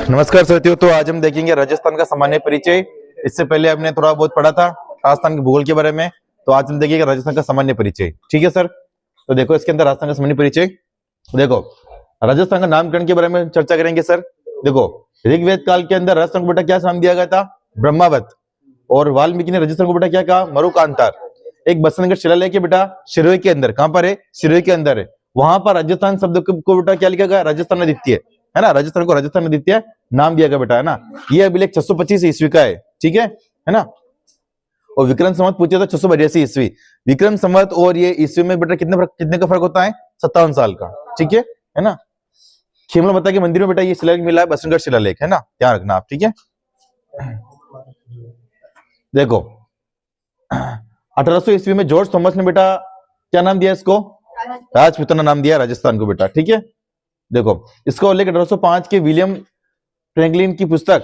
नमस्कार साथियों, तो आज हम देखेंगे राजस्थान का सामान्य परिचय। इससे पहले हमने थोड़ा बहुत पढ़ा था राजस्थान के भूगोल के बारे में, तो आज हम देखेंगे राजस्थान का सामान्य परिचय। ठीक है सर, तो देखो इसके अंदर राजस्थान का सामान्य परिचय। देखो राजस्थान का नामकरण के बारे में चर्चा करेंगे सर। देखो ऋग्वेद काल के अंदर राजस्थान को बेटा क्या नाम दिया गया था? ब्रह्मावत। और वाल्मीकि ने राजस्थान को बेटा क्या कहा? मरुकांतार। एक बसंतगढ़ शिलालेख है बेटा शिरोई के अंदर, कहां पर है? शिरोई के अंदर है। वहां पर राजस्थान शब्द को बेटा क्या लिखा गया? राजस्थान द्वितीय, है ना। राजस्थान को राजस्थान द्वितीय नाम दिया गया बेटा, है ना। ये अभिलेख 625 ईस्वी का है, ठीक है ना। और विक्रम संवत पूछे तो 682 ईस्वी विक्रम संवत, और ये ईस्वी में बेटा कितने का फर्क होता है? 57 साल का, ठीक है ना। खेमला माता के मंदिर में बेटा ये शिलालेख मिला है, बसंतगढ़ शिलालेख, है ना, ध्यान रखना आप, ठीक है। देखो 1800 ईस्वी में जॉर्ज थॉमस ने बेटा क्या नाम दिया इसको? राजपूताना नाम दिया राजस्थान को बेटा, ठीक है। देखो इसका उल्लेख 1805 के विलियम फ्रैंकलिन की पुस्तक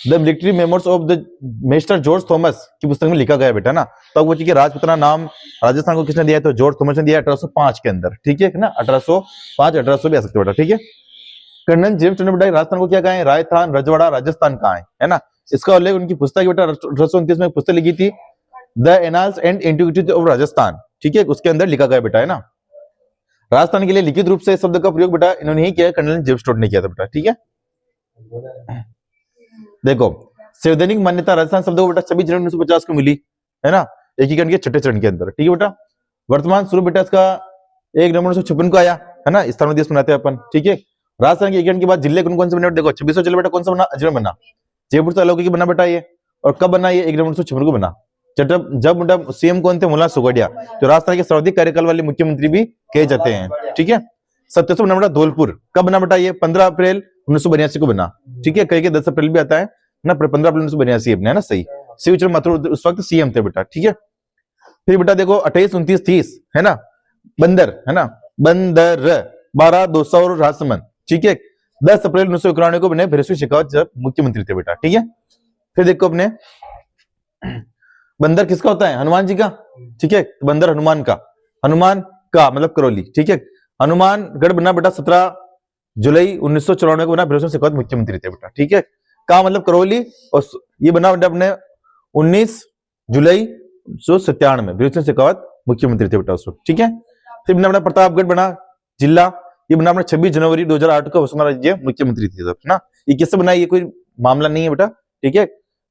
the military memoirs of the mister George Thomas की पुस्तक में लिखा गया बेटा ना। तो वो कि राजपूताना नाम राजस्थान को किसने दिया है? तो जॉर्ज थॉमस ने दिया 1805 के अंदर, ठीक है ना। 1805 1800 भी आ सकते बेटा, ठीक है। कर्नल जेम्स ने बेटा राजस्थान को क्या कहा है? राजस्थान रजवाड़ा राजस्थान कहा है ना। इसका उल्लेख उनकी पुस्तक बेटा 1829 में पुस्तक लिखी थी the annals and antiquities of Rajasthan, ठीक है, उसके अंदर लिखा गया बेटा, है ना। राजस्थान के लिए लिखित रूप से इस शब्द का प्रयोग बेटा इन्होंने ही किया, कर्नल जेम्स टोड ने किया था बेटा, ठीक है। देखो संवैधानिक मान्यता राजस्थान शब्द को बेटा 26 जनवरी 1950 को मिली, है ना, एकीकरण के छठे चरण के अंदर, ठीक है बेटा। वर्तमान स्वरूप बेटा इसका 1 नवंबर 1956 को आया, है ना। स्थानीय दिवस मनाते हैं अपन, ठीक है। राजस्थान के एकीकरण के बाद जिले कौन कौन से बने? देखो 2600 जिले बेटा कौन सा बना? अजमेर बना। जयपुर से अलौकिक बना बेटा ये, और कब बना ये? 1 नवंबर 1956 को बना। जब बेटा सीएम कौन थे? मुला सुगड़िया, जो राजस्थान के सर्वाधिक कार्यकाल वाले मुख्यमंत्री भी कहे जाते हैं, ठीक है। 2700 बना बेटा धौलपुर, कब बना बेटा ये? 15 अप्रैल 1982 को बना, ठीक है। कहीं के 10 अप्रैल भी आता है ना, 15 अप्रैल 1982 अपने, है ना, सही। शिवचरण माथुर उस वक्त सीएम थे बेटा, ठीक है। फिर बेटा देखो 28 29 30, है ना, बंदर, है ना, बंदर 12 200 और राजसमंद, ठीक है। 10 अप्रैल 1991 को बने भैरव शेखावत जब मुख्यमंत्री थे बेटा, ठीक है। फिर देखो अपने बंदर किसका होता है? हनुमान जी का, ठीक है। बंदर हनुमान का मतलब करौली, ठीक है। हनुमानगढ़ बना बेटा 17 जुलाई 1994 को बना, भैरव शेखावत मुख्यमंत्री थे बेटा, ठीक है। का मतलब करौली, और ये बना बेटा अपने 19 जुलाई 1997 में, भैरव शेखावत मुख्यमंत्री थे बेटा उस वक्त, ठीक है। फिर बना प्रतापगढ़ बना जिला, ये बना अपना 26 जनवरी 2008 को वसुंधरा राज्य मुख्यमंत्री थे ना। ये किससे बना? ये कोई मामला नहीं है बेटा, ठीक है।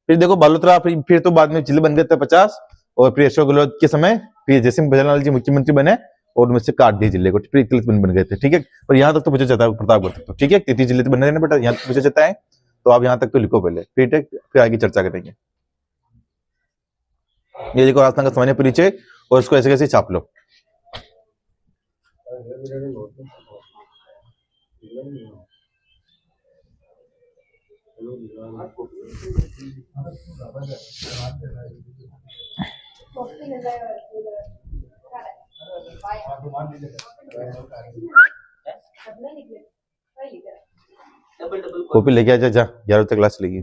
फिर देखो बालोतरा, फिर तो बाद में जिले बन गए थे 50, और फिर अशोक गहलोत के समय फिर जयसिंह भजनलाल जी मुख्यमंत्री बने, और उनमें से काट दिए जिले को, फिर 31 बन गए थे, ठीक है। और यहाँ तक तो मुझे चाहता है प्रतापगढ़ तक तो, ठीक है। 33 जिले तो बने ना बेटा, यहाँ तक मुझे चाहता है, तो आप यहाँ तक तो लिखो पहले, फिर आगे चर्चा करेंगे। ये देखो राजस्थान का सामान्य परिचय, और इसको ऐसे कैसे छाप लो। कॉपी लेके आ जा 11 तक क्लास लेगी।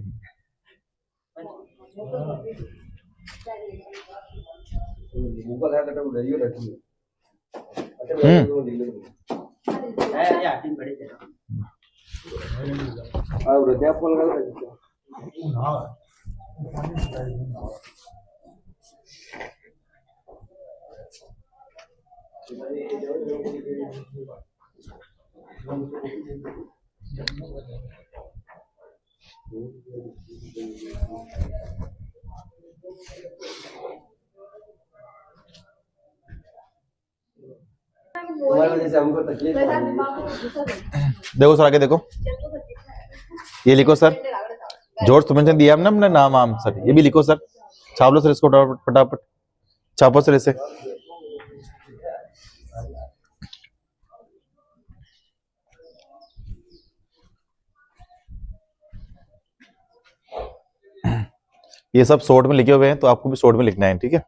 देखो सर आगे देखो, ये लिखो सर, जॉर्ज थॉमस ने दिया ना अपना नाम आम सर, ये भी लिखो सर, छाप लो सर इसको फटाफट छापो सर इसे। ये सब शॉर्ट में लिखे हुए हैं, तो आपको भी शॉर्ट में लिखना है, ठीक है।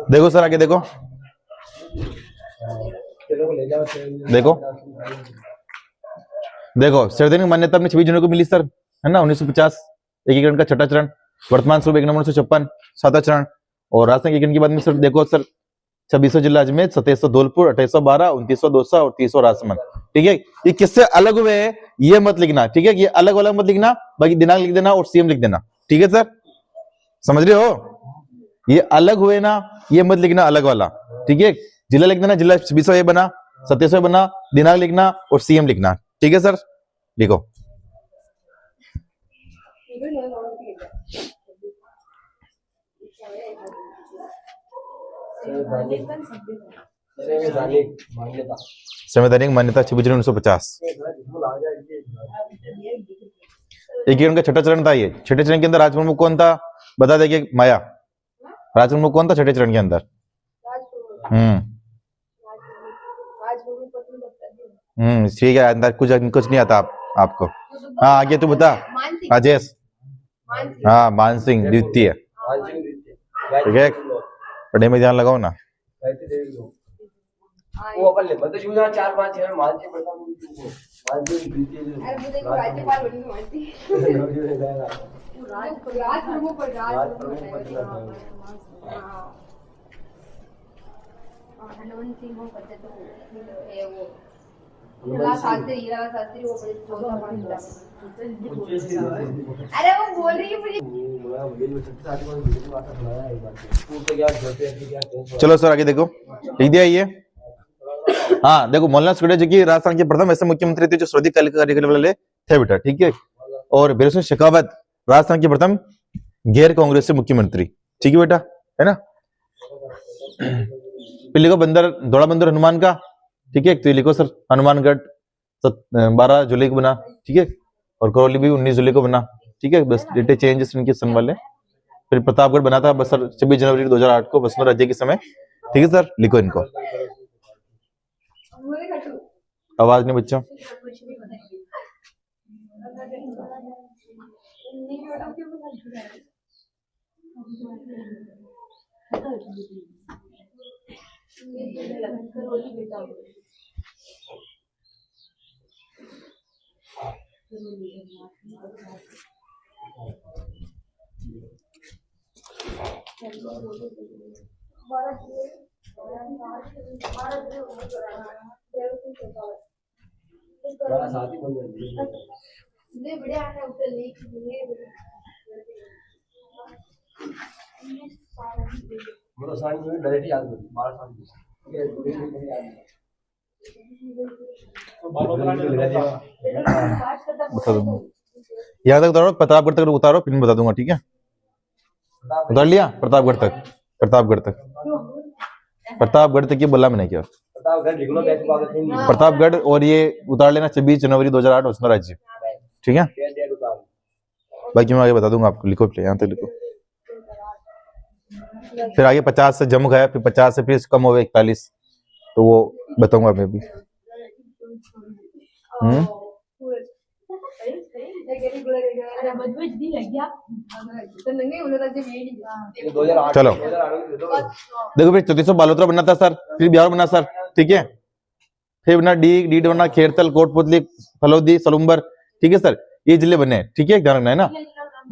देखो सर आगे देखो, देखो देखो संवैधानिक मान्यता अपने 26 जनवरी को मिली सर, है ना 1950। एकीकरण का छठा चरण, वर्तमान स्वरूप 1 नवंबर 1956 सातवां चरण। और राजस्थान एकीकरण के बाद में सर देखो सर 2600 जिला अजमेर, 2700 धौलपुर, 2812, 2900 दौसा और 30 राजसमंद। ठीक है, ये किससे अलग हुए हैं ये मत लिखना, ठीक है, ये अलग अलग मत लिखना, बाकी दिनांक लिख देना और सीएम लिख देना। ठीक है सर, समझ रहे हो, ये अलग हुए ना, ये मत लिखना अलग वाला। ठीक है, जिला लिख देना, जिला 2600 बना, 2700 बना, दिनांक लिखना और सीएम लिखना। ठीक है सर, लिखो। संवैधानिक मान्यता 26 जनवरी 1950। एकीकरण का छठा चरण था ये। छठे चरण के अंदर राज प्रमुख कौन था बता देंगे, माया। राज प्रमुख कौन था छठे चरण के अंदर? ठीक है, अंदर कुछ नहीं आता आपको। हाँ आगे तू बता। राजेश, हाँ मान सिंह द्वितीय। ठीक है, पढ़ने में ध्यान लगाओ ना। वो अपन ले मतलब जो 4-5 है मान के बता दूं अरे मुझे राज्यपाल बनी मानती राज प्रमुख पर राज हनुमंत सिंह को पता तो है वो हीरा शास्त्री वो बड़े चौथा पांच। अरे वो बोल रही है मुझे। चलो सर आगे देखो, लिख दिया ये। हाँ देखो, मौलाना सुखदेव जी की राजस्थान के प्रथम ऐसे मुख्यमंत्री थे जो स्वदेशी कार्य करने वाले थे बेटा। ठीक है, और बीरेन्द्र शेखावत राजस्थान के प्रथम गैर कांग्रेसी मुख्यमंत्री। ठीक है बेटा, है ना। फिर लिखो बंदर, दौड़ा बंदर हनुमान का। ठीक है, तो लिखो सर हनुमानगढ़ 12 जुलाई को बना। ठीक है, और करौली भी 19 जुलाई को बना। ठीक है, बस डेटे चेंजेस इनके सन वाले। फिर प्रतापगढ़ बना था बस सर 26 जनवरी 2008 को वसुंधरा राज्य के समय। ठीक है सर, लिखो इनको। आवाज नहीं बच्चों। यहाँ तक उतारो, प्रतापगढ़ तक उतारो, फिर मैं बता दूंगा। ठीक है, उतार लिया प्रतापगढ़ तक। प्रतापगढ़ तक, प्रतापगढ़ तक ये बोला मैंने क्या? प्रतापगढ़, और ये उतार लेना 26 जनवरी 2008 वसुंधरा राज्य। ठीक है, बाकी मैं आगे बता दूंगा आपको। लिखो यहाँ तक लिखो। फिर आगे 50 से जम गया, फिर 50 से फिर कम हो गया 41, तो वो बताऊंगा मैं भी। चलो देखो, फिर 3400 बालोतरा बनना था सर, फिर बिहार बना सर। ठीक है, फिर बना डी बना खेरतल, कोटपुतली, फलौदी, सलुम्बर। ठीक है सर, ये जिले बने। ठीक है, ध्यान रखना है ना।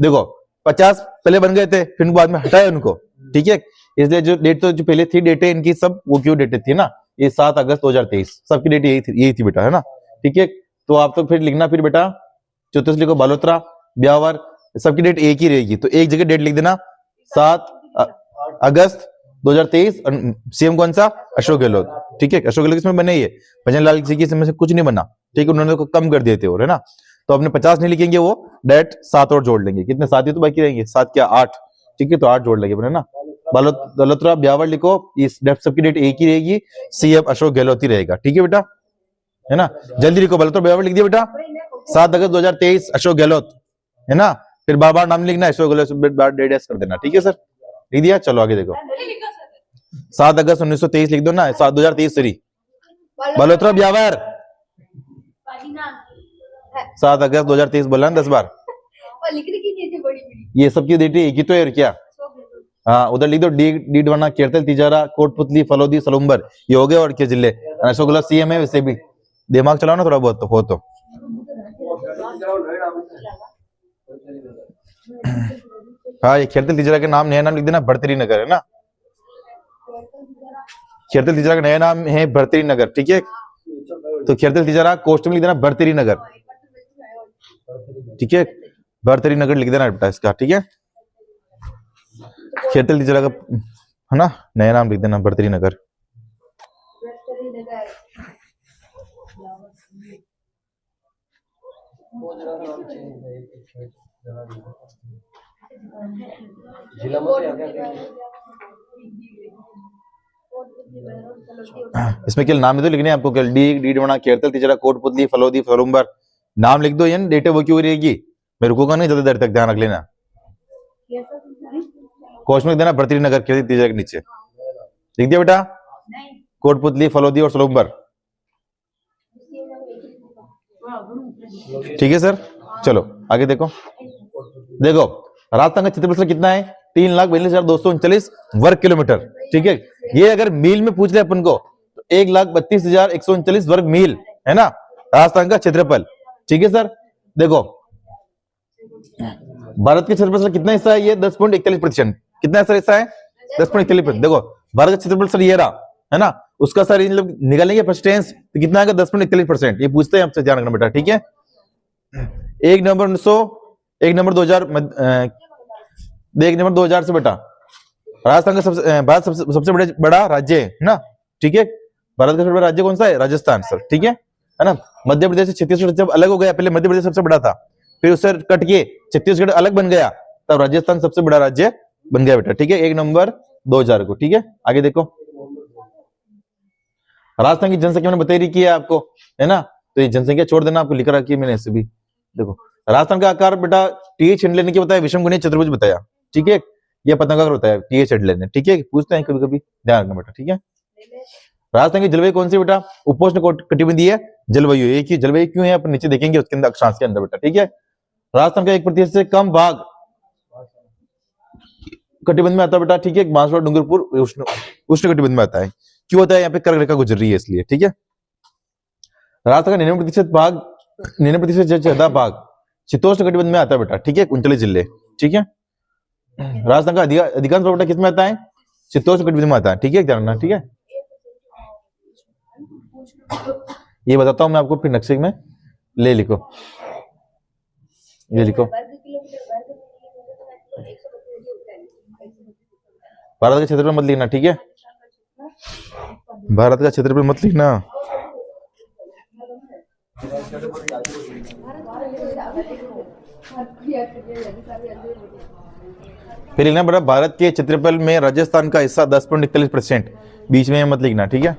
देखो 50 पहले बन गए थे, फिर बाद में हटाए उनको। ठीक है, इसलिए जो डेट तो जो पहले थी डेटें इनकी सब वो क्यों डेटें थी ना, ये 7 अगस्त 2023 सबकी डेट यही थी बेटा, है ना। ठीक है, तो आप तो फिर लिखना फिर बेटा 34 लिखो बालोतरा, ब्यावर, सबकी डेट एक ही रहेगी, तो एक जगह डेट लिख देना 7 अगस्त 2023। सीएम कौन सा? अशोक गहलोत। ठीक है, अशोक गहलोत किसमें बने? ये भजन लाल जी की समय से कुछ नहीं बना। ठीक है, उन्होंने तो कम कर दिए थे, और है ना, तो अपने 50 नहीं लिखेंगे, वो डायरेक्ट 7 और जोड़ लेंगे। कितने? 7 ही तो बाकी रहेंगे, 7 क्या 8। ठीक है, तो 8 जोड़ लेंगे, है ना। बालोतरा, ब्यावर लिखो, इस सबकी डेट एक ही रहेगी, सीएम अशोक गहलोत ही रहेगा। ठीक है बेटा, है ना। जल्दी लिखो, बोलो तो बराबर लिख दिया बेटा। 7 अगस्त 2023 अशोक गहलोत, है ना। फिर बार बार नाम लिखना, अशोक गहलोत बार डेट कर देना, ठीक है सर। लिख दिया, चलो आगे देखो। 7 अगस्त 1923 लिख दो ना, 2023 सॉरी, बलोत्रा ब्यावर। 7 अगस्त 2023 बोला ना 10 बार। और लिखने की चीजें बड़ी बड़ी ये सब की डेट एक ही तो है क्या। हाँ, उधर लिख दो डीडवाना, केरतल, तिजारा, कोटपुतली, फलोदी, सलूम्बर, ये हो गए और क्या जिले। अशोक गहलोत सीएम है, वैसे भी दिमाग चलाओ ना थोड़ा बहुत तो हो तो। हाँ, ये खेरतल तिजारा के नाम, नया नाम लिख देना भर्तरी नगर, है ना। खेरतल तिजारा का नया नाम है भर्तरी नगर, ठीक है। तो खेरतल तिजारा कोष्ट में लिख देना भर्तरी नगर, ठीक है। भर्तरी नगर लिख देना बेटा इसका, ठीक है। खेरतल तिजारा का, है ना, नया नाम लिख देना भर्तरी नगर। इसमें केवल नाम ही तो लिखने हैं आपको, केवल डीडवाना, केरतल, तिजारा, कोटपुतली, फलोदी, सलूम्बर, नाम लिख दो। ये डेटे वो क्यों रहेगी, मैं रुकूंगा नहीं ज्यादा देर तक, ध्यान रख लेना। कोश में लिख देना भर्तरी नगर, केरतल तिजारा के नीचे लिख दिया बेटा। कोटपुतली, फलोदी और सलूम्बर, ठीक है सर। चलो आगे देखो। देखो राजस्थान का क्षेत्रफल कितना है, 3,42,239 वर्ग किलोमीटर, ठीक है। ये अगर मील में पूछ ले अपन को तो 1,32,139 वर्ग मील, है ना, राजस्थान का क्षेत्रफल, ठीक है सर। देखो भारत के क्षेत्रफल कितना हिस्सा है, ये 10.41%। कितना हिस्सा है 10.41%। देखो भारत का क्षेत्रफल सर ये रहा, है ना, उसका सर मतलब निकालेंगे परसेंटेज तो कितना आएगा 10.41%। ये पूछते हैं आपसे, ध्यान रखना बेटा, ठीक है। 1 नवंबर 1900, 1 नवंबर 2000, 1 नवंबर 2000 से बेटा राजस्थान का भारत सबसे बड़ा राज्य है ना, ठीक है। भारत का सबसे बड़ा राज्य कौन सा है, राजस्थान सर, ठीक है ना। मध्य प्रदेश से छत्तीसगढ़ जब अलग हो गया, पहले मध्य प्रदेश सबसे बड़ा था, फिर उससे कट के छत्तीसगढ़ अलग बन गया, तब राजस्थान सबसे बड़ा राज्य बन गया बेटा, ठीक है। 1 नवंबर 2000 को, ठीक है। आगे देखो, राजस्थान की जनसंख्या मैंने बताई रखी है आपको, है ना, तो ये जनसंख्या छोड़ देना, आपको लिख रखी है मैंने ऐसे भी। देखो राजस्थान का आकार बेटा टीएच हेड लेने की बताया, विषम गुणीय चतुर्भुज बताया, ठीक है। ये पतंग आकार होता है टीएच हेड लेने, ठीक है, पूछते हैं कभी कभी, ध्यान रखना बेटा, ठीक है। राजस्थान की जलवायु कौन सी बेटा, उपोष्ण कटिबंधीय जलवायु। एक ही जलवायु क्यों है अपन नीचे देखेंगे उसके अंदर अक्षांश के अंदर बेटा, ठीक है। राजस्थान का 1% से कम भाग कटिबंध में आता है बेटा, ठीक है। बांसवाड़ा, डूंगरपुर उष्ण कटिबंध में आता है। क्यों होता है, यहाँ पे कर्क रेखा गुजर रही है इसलिए, ठीक है। राजस्थान का 99% भाग, 99% से ज्यादा भाग शीतोष्ण कटिबंध में आता है बेटा, ठीक है, 39 जिले, ठीक है। राजस्थान का अधिकांश भाग बेटा किस में आता है, शीतोष्ण कटिबंध में आता है, ठीक है, ध्यान रखना, ठीक है। ये बताता हूं मैं आपको, फिर नक्शे में ले लिखो, ये लिखो। भारत का क्षेत्रफल मत लिखना, ठीक है, भारत का क्षेत्रफल मत लिखना। फिर लिखना बेटा, भारत के क्षेत्रफल में राजस्थान का हिस्सा 10.41%, बीच में मत लिखना, ठीक है।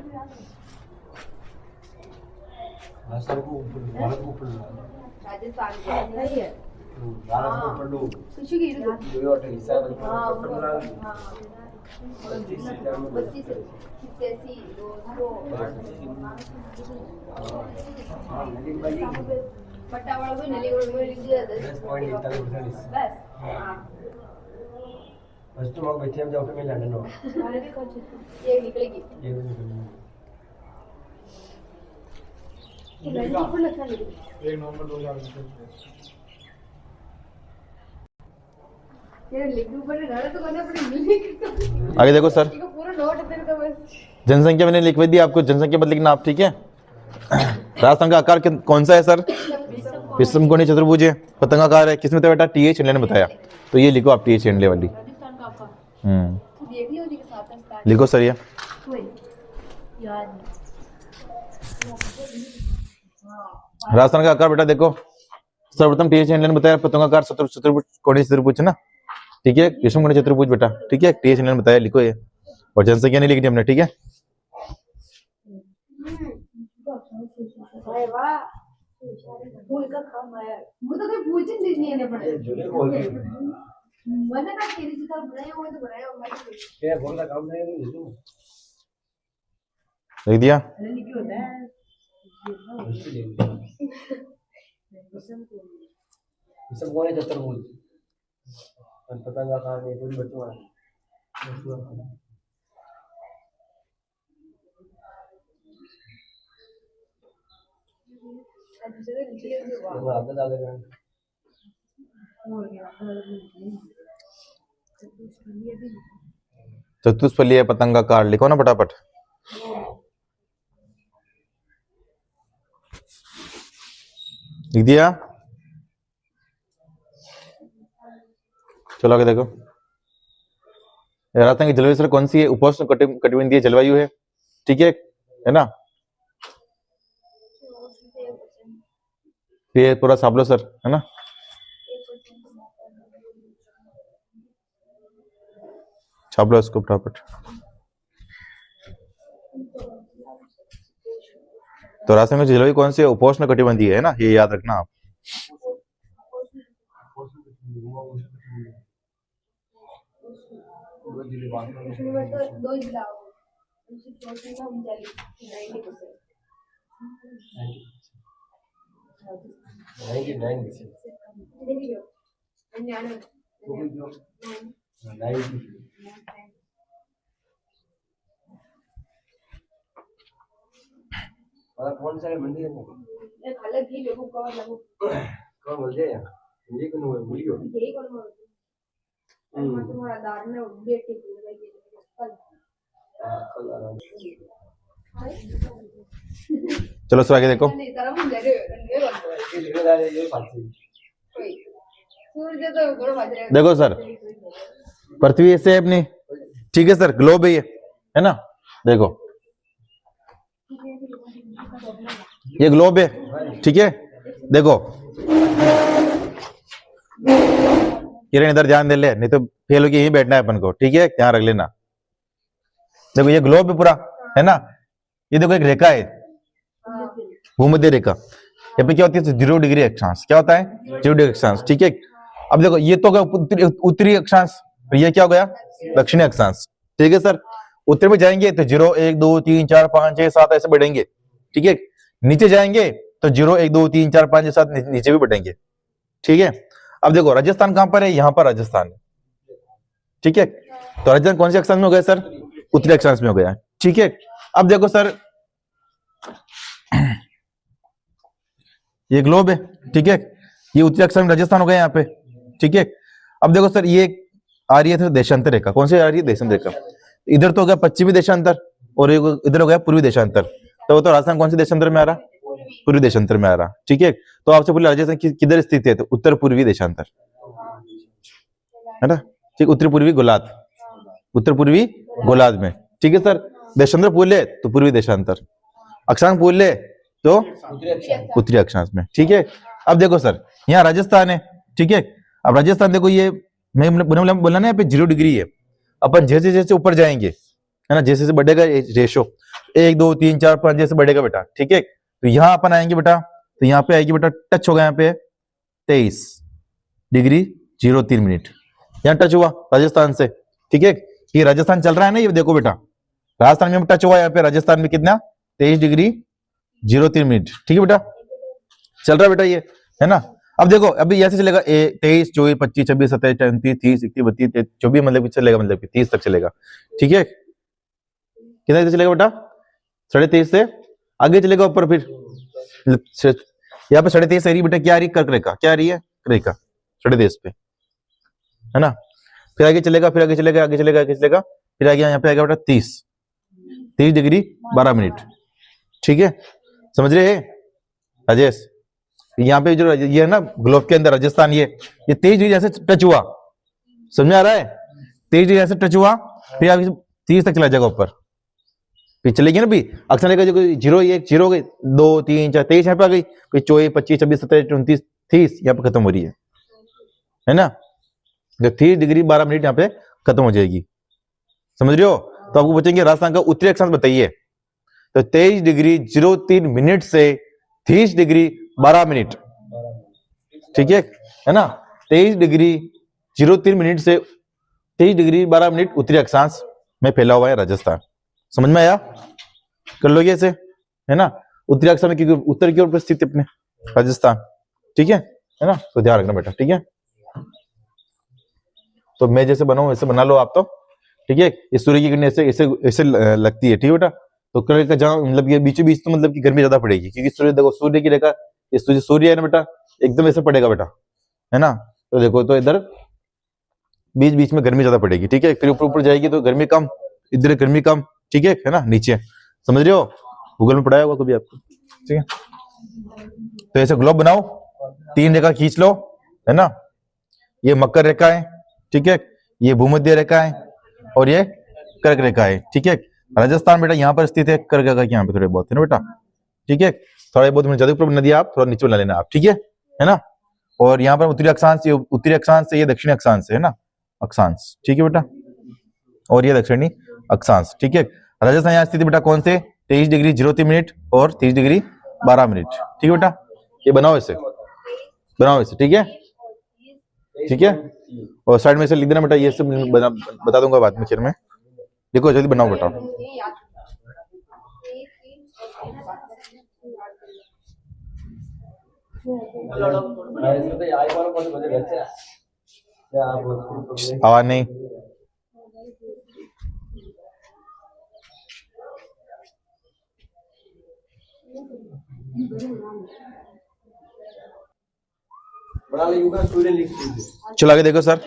आगे देखो सर, जनसंख्या मैंने लिखवा दी आपको, जनसंख्या मत लिखना आप, ठीक है। राजस्थान का आकार कौन सा है सर, विषम कोणीय चतुर्भुज है, पतंगाकार है, किसमें था बेटा, टीएच हेडले ने बताया, तो ये लिखो आप, टीएच हेडले वाली। लिखो सर ये। राजस्थान का आकार बेटा देखो, सर्वप्रथम टीएच हेडले ने बताया, पतंगाकार चतुर्भुज, कोणीय चतुर्भुज है ना, ठीक है, विषम कोणीय चतुर्भुज बेटा, ठीक है, टीएच हेडले ने बताया, लिखो ये। और जनसंख्या नहीं लिखनी हमने, ठीक है। अरे वाह फूल का काम है वो तो कोई पूछ ही नहीं है पड़े मैंने कहा तेरी जितना बनाया हुआ तो बनाया हुआ क्या बोल रहा काम नहीं है लिख दिया। सब बोले जत्तर बोल पतंग का काम है पूरी बच्चों का आगे डालेगा चतुष्फलीय पतंग का कार लिखो ना फटाफट। लिख दिया। चलो आगे देखो। राजस्थान की जलवायु सर कौन सी है? उपोष्ण कटिबंधीय जलवायु है, ठीक है ना। ये पूरा साफ लो सर, है ना। छाप लो इसको फटाफट। तो राजस्थान की जलवायु कौन सी है? उपोष्ण कटिबंधीय है ना, ये याद रखना आप। दो जिला कौन सा मंडी है एक अलग ही लोगों को लगो कौन बोल जाए ये कौन है भूल गयो यही कौन मैं तुम्हारा दार में डेट की कल चलो सर आगे देखो। नहीं सारा मुझे दे ये जिम्मेदार है ये बात है सूर्य तो बड़ा बाज रहा है देखो सर, पृथ्वी ऐसे है अपनी, ठीक है सर, ग्लोब है ये, है ना। देखो ये ग्लोब है, ठीक है। देखो किरण इधर ध्यान दे ले, नहीं तो फेल होके यहीं बैठना है अपन को, ठीक है, ध्यान रख लेना। देखो ये ग्लोब है पूरा, है ना। ये देखो एक रेखा है, भूमध्य रेखा। यहाँ पे क्या होती है? 0 डिग्री अक्षांश। क्या होता है? 0 डिग्री अक्षांश, ठीक है। अब देखो ये तो उत्तरी अक्षांश, ये क्या हो गया? दक्षिणी अक्षांश, ठीक है सर। उत्तर में जाएंगे तो 0 1 2 3 4 5 6 7 ऐसे बढ़ेंगे, ठीक है। नीचे जाएंगे तो 0 1 2 3 4 5 6 7 नीचे भी बढ़ेंगे, ठीक है। अब देखो राजस्थान कहां पर है? यहाँ पर राजस्थान है, ठीक है। तो राजस्थान कौन से अक्षांश में हो गया सर? उत्तरी अक्षांश में हो गया, ठीक है। अब देखो सर ये ग्लोब है, ठीक है। ये उत्तरी अक्षांश में राजस्थान हो गया यहाँ पे, ठीक है। अब देखो सर ये आ रही है देशांतर रेखा। कौन सी आ रही है? देशांतर रेखा। इधर तो हो गया पश्चिमी देशांतर और इधर हो गया पूर्वी देशांतर। तो राजस्थान कौन से देशांतर में आ रहा? पूर्वी देशांतर में आ रहा, ठीक है। तो आपसे बोले राजस्थान किधर स्थित है? तो उत्तर पूर्वी देशांतर, है ना, ठीक। उत्तर पूर्वी गोलार्ध, उत्तर पूर्वी गोलार्ध में, ठीक है सर। देशांतर पूछ ले तो पूर्वी देशांतर, अक्षांश पूछ ले तो उत्तरी अक्षांश में, ठीक है। अब देखो सर यहाँ राजस्थान है, ठीक है। अब राजस्थान देखो ये मैं बोला ना यहाँ पे 0 डिग्री है। अपन जैसे जैसे ऊपर जाएंगे, है ना, जैसे जैसे बढ़ेगा रेशो 1 2 3 4 5 जैसे बढ़ेगा बेटा, ठीक है। तो यहाँ अपन आएंगे बेटा, तो यहाँ पे आएगी बेटा, टच होगा यहाँ पे 23 डिग्री 03 मिनट, यहाँ टच हुआ राजस्थान से, ठीक है। ये राजस्थान चल रहा है ना, ये देखो बेटा राजस्थान में टच हुआ यहाँ पे, राजस्थान में कितना? 23 डिग्री 03 मिनट, ठीक है बेटा, चल रहा है बेटा ये, है ना। अब देखो अभी ऐसे चलेगा 23 24 25 26 27 29 30 31 32 24 मतलब चलेगा, मतलब 30 तक चलेगा, ठीक है। कितना चलेगा बेटा? 23.5 से आगे चलेगा ऊपर। फिर यहाँ पे 23.5 से बेटा क्या आ रही? कर्क रेखा। क्या आ रही है? रेखा 23.5 पे, है ना। फिर आगे चलेगा, फिर आगे चलेगा, आगे चलेगा, आगे चलेगा, फिर आगे यहाँ पे आएगा बेटा 30 डिग्री 12 मिनट, ठीक है। समझ रहे हैं राजेश? यहाँ पे जो ये है ना ग्लोब के अंदर राजस्थान, ये 23 डिग्री ऐसे टच हुआ, समझ में आ रहा है? 23 डिग्री ऐसे टच हुआ, फिर आगे 30 तक चला जाएगा ऊपर, फिर चलेगी ना भी अक्सर लेकर जो 0 1 0 गई 2 3 4 23 यहाँ पे आ गई, कोई 24 25 26 27 29 30 यहाँ पे खत्म हो रही है ना। 30 डिग्री 12 मिनट यहाँ पे खत्म हो जाएगी, समझ रहे हो? तो आपको पूछेंगे राजस्थान का उत्तरी अक्षांश बताइए, तो 23°03 से 30°12". ठीक है ना? 23°03 से 30°12 उत्तरी अक्षांश में फैला हुआ है राजस्थान। समझ में आया? कर लोगे ऐसे, है ना? उत्तरी अक्षांश में, क्योंकि उत्तर की ओर स्थित अपने राजस्थान। ठीक है ना? तो ध्यान रखना बेटा। ठीक है, तो मैं जैसे बनाऊं वैसे बना लो आप तो। ठीक है, इस सूर्य की किरणें ऐसे ऐसे ऐसे लगती है। ठीक है बेटा, तो कलर का जहाँ मतलब ये बीचों बीच तो मतलब की गर्मी ज्यादा पड़ेगी, क्योंकि सूर्य देखो, सूर्य की रेखा, सूर्य है ना बेटा, एकदम ऐसे पड़ेगा बेटा, है ना? तो देखो, तो इधर बीच बीच में गर्मी ज्यादा पड़ेगी। ठीक है, फिर ऊपर ऊपर जाएगी तो गर्मी कम, इधर गर्मी कम। ठीक है ना? नीचे, समझ रहे हो? गूगल में पढ़ाया होगा कभी आपको। ठीक है, तो ऐसे ग्लोब बनाओ, 3 रेखा खींच लो, है ना? ये मकर रेखा है, ठीक है, ये भूमध्य रेखा है, और ये कर्क रेखा है। ठीक है, राजस्थान बेटा यहाँ पर स्थित है, कर्क रेखा के यहाँ पे थोड़े बहुत है ना बेटा। ठीक है, थोड़े बहुत ज्यादा ऊपर बना दिया आप, थोड़ा नीचे बना लेना आप। ठीक है ना? और यहाँ पर उत्तरी अक्षांश, ये उत्तरी अक्षांश से, ये दक्षिणी अक्षांश है ना, अक्षांश। ठीक है बेटा, और ये दक्षिणी अक्षांश। ठीक है, राजस्थान यहाँ स्थित बेटा कौन से? 23°03 और 30°12। ठीक है बेटा, ये बनाओ ऐसे, बनाओ ऐसे। ठीक है, ठीक है, और साइड में से लिख देना बेटा, ये सब बता दूंगा बाद में फिर में। देखो जल्दी बनाओ बेटा। आवाज नहीं। चलो आगे देखो सर,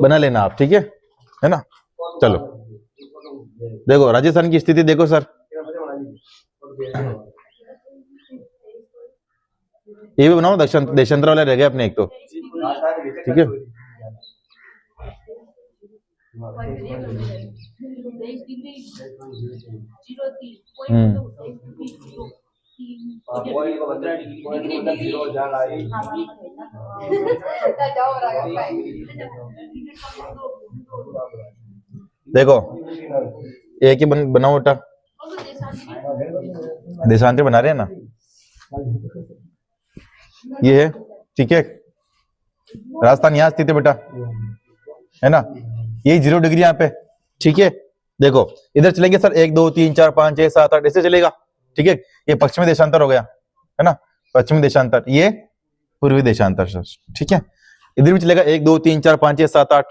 बना लेना आप। ठीक है ना? चलो देखो राजस्थान की स्थिति देखो सर, ये भी बनाओ, देशांतर वाले रह गए अपने एक तो। ठीक है, देखो एक ही बनाओ बेटा, देशांतर बना रहे हैं ना, ये है। ठीक है, राजस्थान यहाँ स्थित है बेटा, है ना? ये 0° यहाँ पे। ठीक है, देखो इधर चलेंगे सर, 1 2 3 4 5 6 7 8 ऐसे चलेगा। ठीक है, ये पश्चिमी देशांतर हो गया, है ना? पश्चिमी देशांतर, ये पूर्वी देशांतर सर। ठीक है, इधर भी चलेगा 1 2 3 4 5 6 7 8।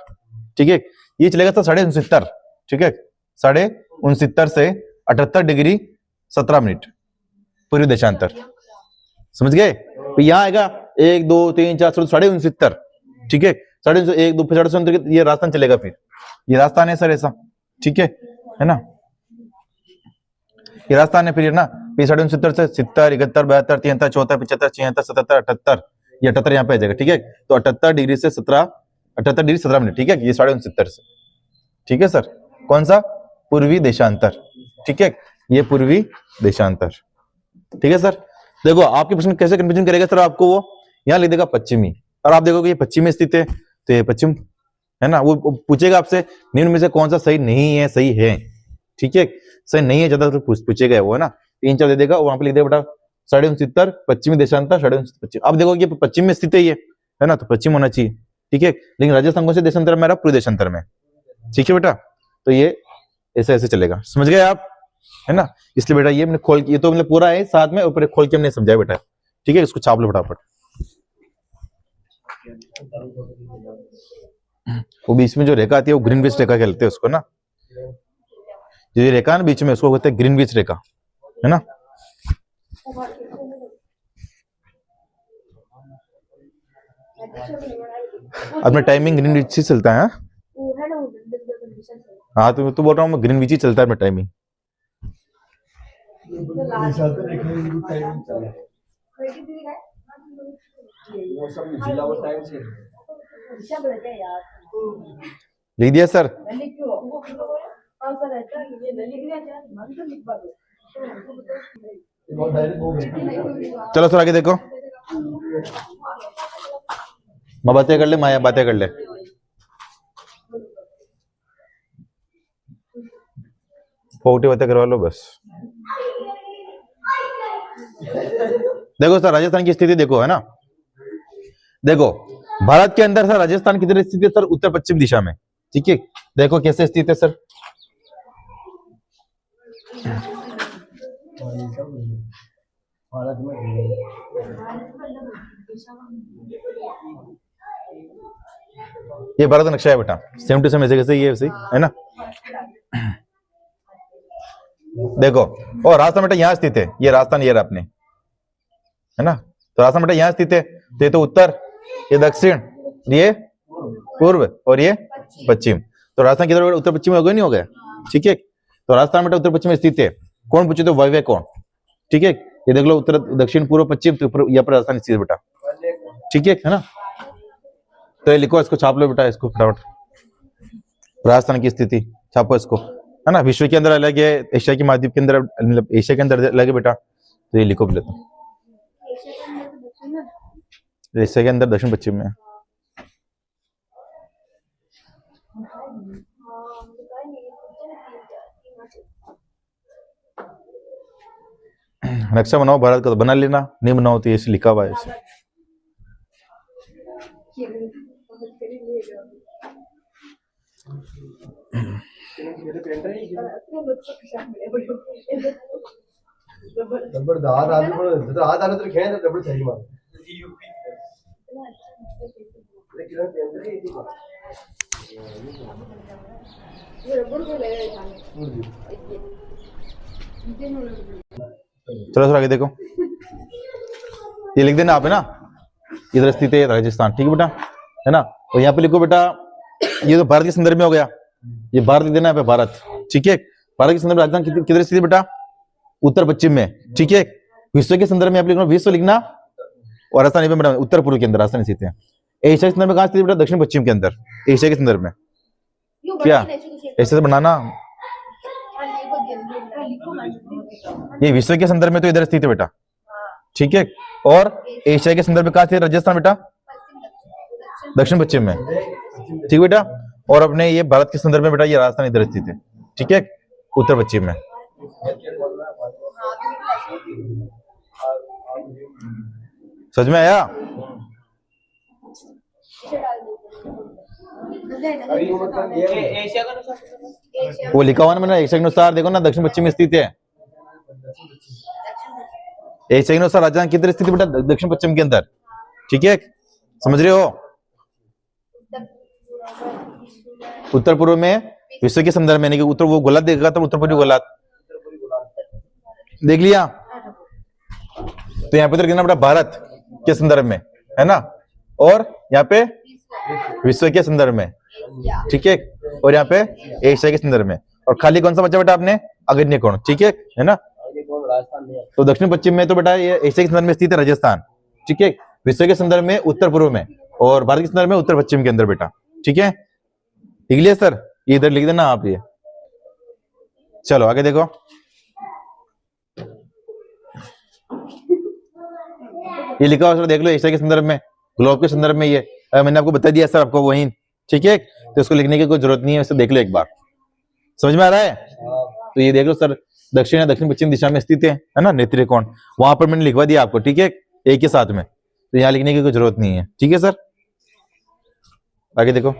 ठीक है, ये चलेगा सर 69.5। ठीक है, 69.5 से 78°17 पूर्वी देशांतर। समझ गए? तो यहाँ आएगा 1 2 3 4 69.5। ठीक है, 69 1 2 69, ये राजस्थान चलेगा, फिर ये राजस्थान है सर ऐसा। ठीक है ना? ये राजस्थान है, फिर ना, फिर 69 से 70 71 72 73 74 75 76 77 78, ये 78 यहाँ पे आ जाएगा। ठीक है, तो 78° से 78°17। ठीक है, ये 69.5 से। ठीक है सर, कौन सा? पूर्वी देशांतर। ठीक है, ये पूर्वी देशांतर। ठीक है सर, देखो आपके प्रश्न कैसे कंफ्यूजन करेगा सर, आपको वो यहाँ लिख देगा पश्चिमी, और आप देखोगे ये पश्चिम में स्थित है, तो ये पश्चिम है ना। वो पूछेगा आपसे निम्न में से कौन सा सही नहीं है, सही है। ठीक है, सही नहीं है ज्यादा तो पूछेगा वो, है ना। 3 4 दे देगा, वहां पे लिख देगा बेटा 69.5 पश्चिमी देशांतर 69.5 पश्चिम। अब देखो ये पश्चिम में स्थित है ये, है ना, तो पश्चिम होना चाहिए। ठीक है, लेकिन राजस्थान कौन से देशांतर में, पूर्वी देशांतर में। ठीक है बेटा, तो ये ऐसे ऐसे चलेगा, समझ गए आप, है ना। इसलिए बेटा ये मैंने खोल, ये तो मतलब पूरा है साथ में, ऊपर खोल के हमने समझाया बेटा। ठीक है, इसको छाप लो फटाफट। वो बीच में जो रेखा आती है वो ग्रीनविच रेखा कहते हैं उसको ना, जो रेखा ना बीच में, उसको कहते हैं ग्रीनविच रेखा, है ना। अपना टाइमिंग ग्रीनविच ही चलता है। हाँ, तो बोल रहा हूँ मैं, ग्रीनविच ही चलता है अपना टाइमिंग। लिख दिया सर? चलो सर आगे देखो, मैं बातें कर ले, माया बातें कर ले। फोकटी बातें करवा लो बस। देखो सर राजस्थान की स्थिति देखो, है ना। देखो भारत के अंदर सर राजस्थान किधर स्थित है सर? उत्तर पश्चिम दिशा में, ठीक है। देखो कैसे स्थित है सर? भारत में ये भारत का नक्शा है बेटा, सेम टू सेम ऐसे कैसे ये वैसे है ना। देखो और राजस्थान बेटा यहाँ स्थित है, ये राजस्थान ये रहा अपने, है ना। तो राजस्थान बेटा यहाँ स्थित है, तो ये तो उत्तर, ये दक्षिण, ये पूर्व और ये पश्चिम। तो राजस्थान किधर उत्तर पश्चिम हो गया, नहीं हो गया, ठीक है। तो राजस्थान बेटा उत्तर पश्चिम में स्थित है। कौन पूछे तो वायव्य कौन, ठीक है। ये देख लो उत्तर दक्षिण पूर्व पश्चिम, तो यहाँ पर राजस्थान स्थित है बेटा, ठीक है ना। तो ये लिखो, इसको छाप लो बेटा, इसको फटाफट। राजस्थान की स्थिति छापो इसको, है ना। विश्व के अंदर अलग है, एशिया के महाद्वीप के अंदर मतलब एशिया के अंदर अलग है बेटा। तो ये लिखो पहले तो, एशिया के अंदर दक्षिण पश्चिम में। नक्शा बनाओ भारत का, तो बना लेना, नहीं बनाओ तो ऐसे लिखा हुआ है ऐसे। रबड़ दार आदमी पर जरा हाथ आने तो खेल रबड़ सही मार लेकिन पेंटर ही थी ये रबड़ को ले चलो सर आगे देखो, ये लिख देना आप, है ना। इधर स्थित है राजस्थान, ठीक है बेटा, है ना। और यहाँ पे लिखो बेटा, ये तो भारत के संदर्भ में हो गया, ये भारत लिख देना यहाँ पे भारत, ठीक है। भारत के संदर्भ में राजस्थान किधर स्थित है बेटा? उत्तर पश्चिम में, ठीक है। विश्व के संदर्भ में आप लिखना, विश्व लिखना, और राजस्थान बेटा उत्तर पूर्व के अंदर राजस्थान स्थित है। एशिया के संदर्भ में कहाँ स्थित है बेटा? दक्षिण पश्चिम के अंदर, एशिया के संदर्भ में। क्या ऐसे से बनाना, ये विश्व के संदर्भ में तो इधर स्थित है बेटा, ठीक है। और एशिया के संदर्भ में कहाँ स्थित है राजस्थान बेटा? दक्षिण पश्चिम में, ठीक बेटा। और अपने ये भारत के संदर्भ में बेटा ये राजस्थान इधर स्थित है, ठीक है, उत्तर पश्चिम में। समझ में आया? वो लिखा हुआ ना मैंने, एशिया के अनुसार देखो ना, दक्षिण पश्चिम में स्थित है। एशिया के अनुसार राजस्थान किधर स्थित है बेटा? दक्षिण पश्चिम के अंदर, ठीक है, समझ रहे हो। उत्तर पूर्व में विश्व के संदर्भ में, नहीं कि उत्तर वो गोलार्ध देखेगा तो उत्तर पूर्वी गोलार्ध देख लिया। तो यहाँ पे तो लिखना बेटा भारत के संदर्भ में, है ना, और यहाँ पे विश्व के संदर्भ में, ठीक है, और यहाँ पे एशिया के संदर्भ में। और खाली कौन सा बचा बेटा आपने? अग्रणी कोण, ठीक है ना। तो दक्षिण पश्चिम में तो बेटा ये एशिया के संदर्भ में स्थित है राजस्थान, ठीक है। विश्व के संदर्भ में उत्तर पूर्व में, और भारत के संदर्भ में उत्तर पश्चिम के अंदर बेटा, ठीक है। लिख लिया सर? ये इधर लिख देना आप ये। चलो आगे देखो, ये लिखा हुआ सर देख लो, एशिया के संदर्भ में, ग्लोब के संदर्भ में। ये मैंने आपको बता दिया सर आपको वही, ठीक है। तो इसको लिखने की कोई जरूरत नहीं है, इसे देख लो एक बार, समझ में आ रहा है। तो ये देख लो सर, दक्षिण या दक्षिण पश्चिम दिशा में स्थित है ना, नेत्री कोण। वहां पर मैंने लिखवा दिया आपको, ठीक है, एक के साथ में। तो यहाँ लिखने की कोई जरूरत नहीं है, ठीक है सर। आगे देखो,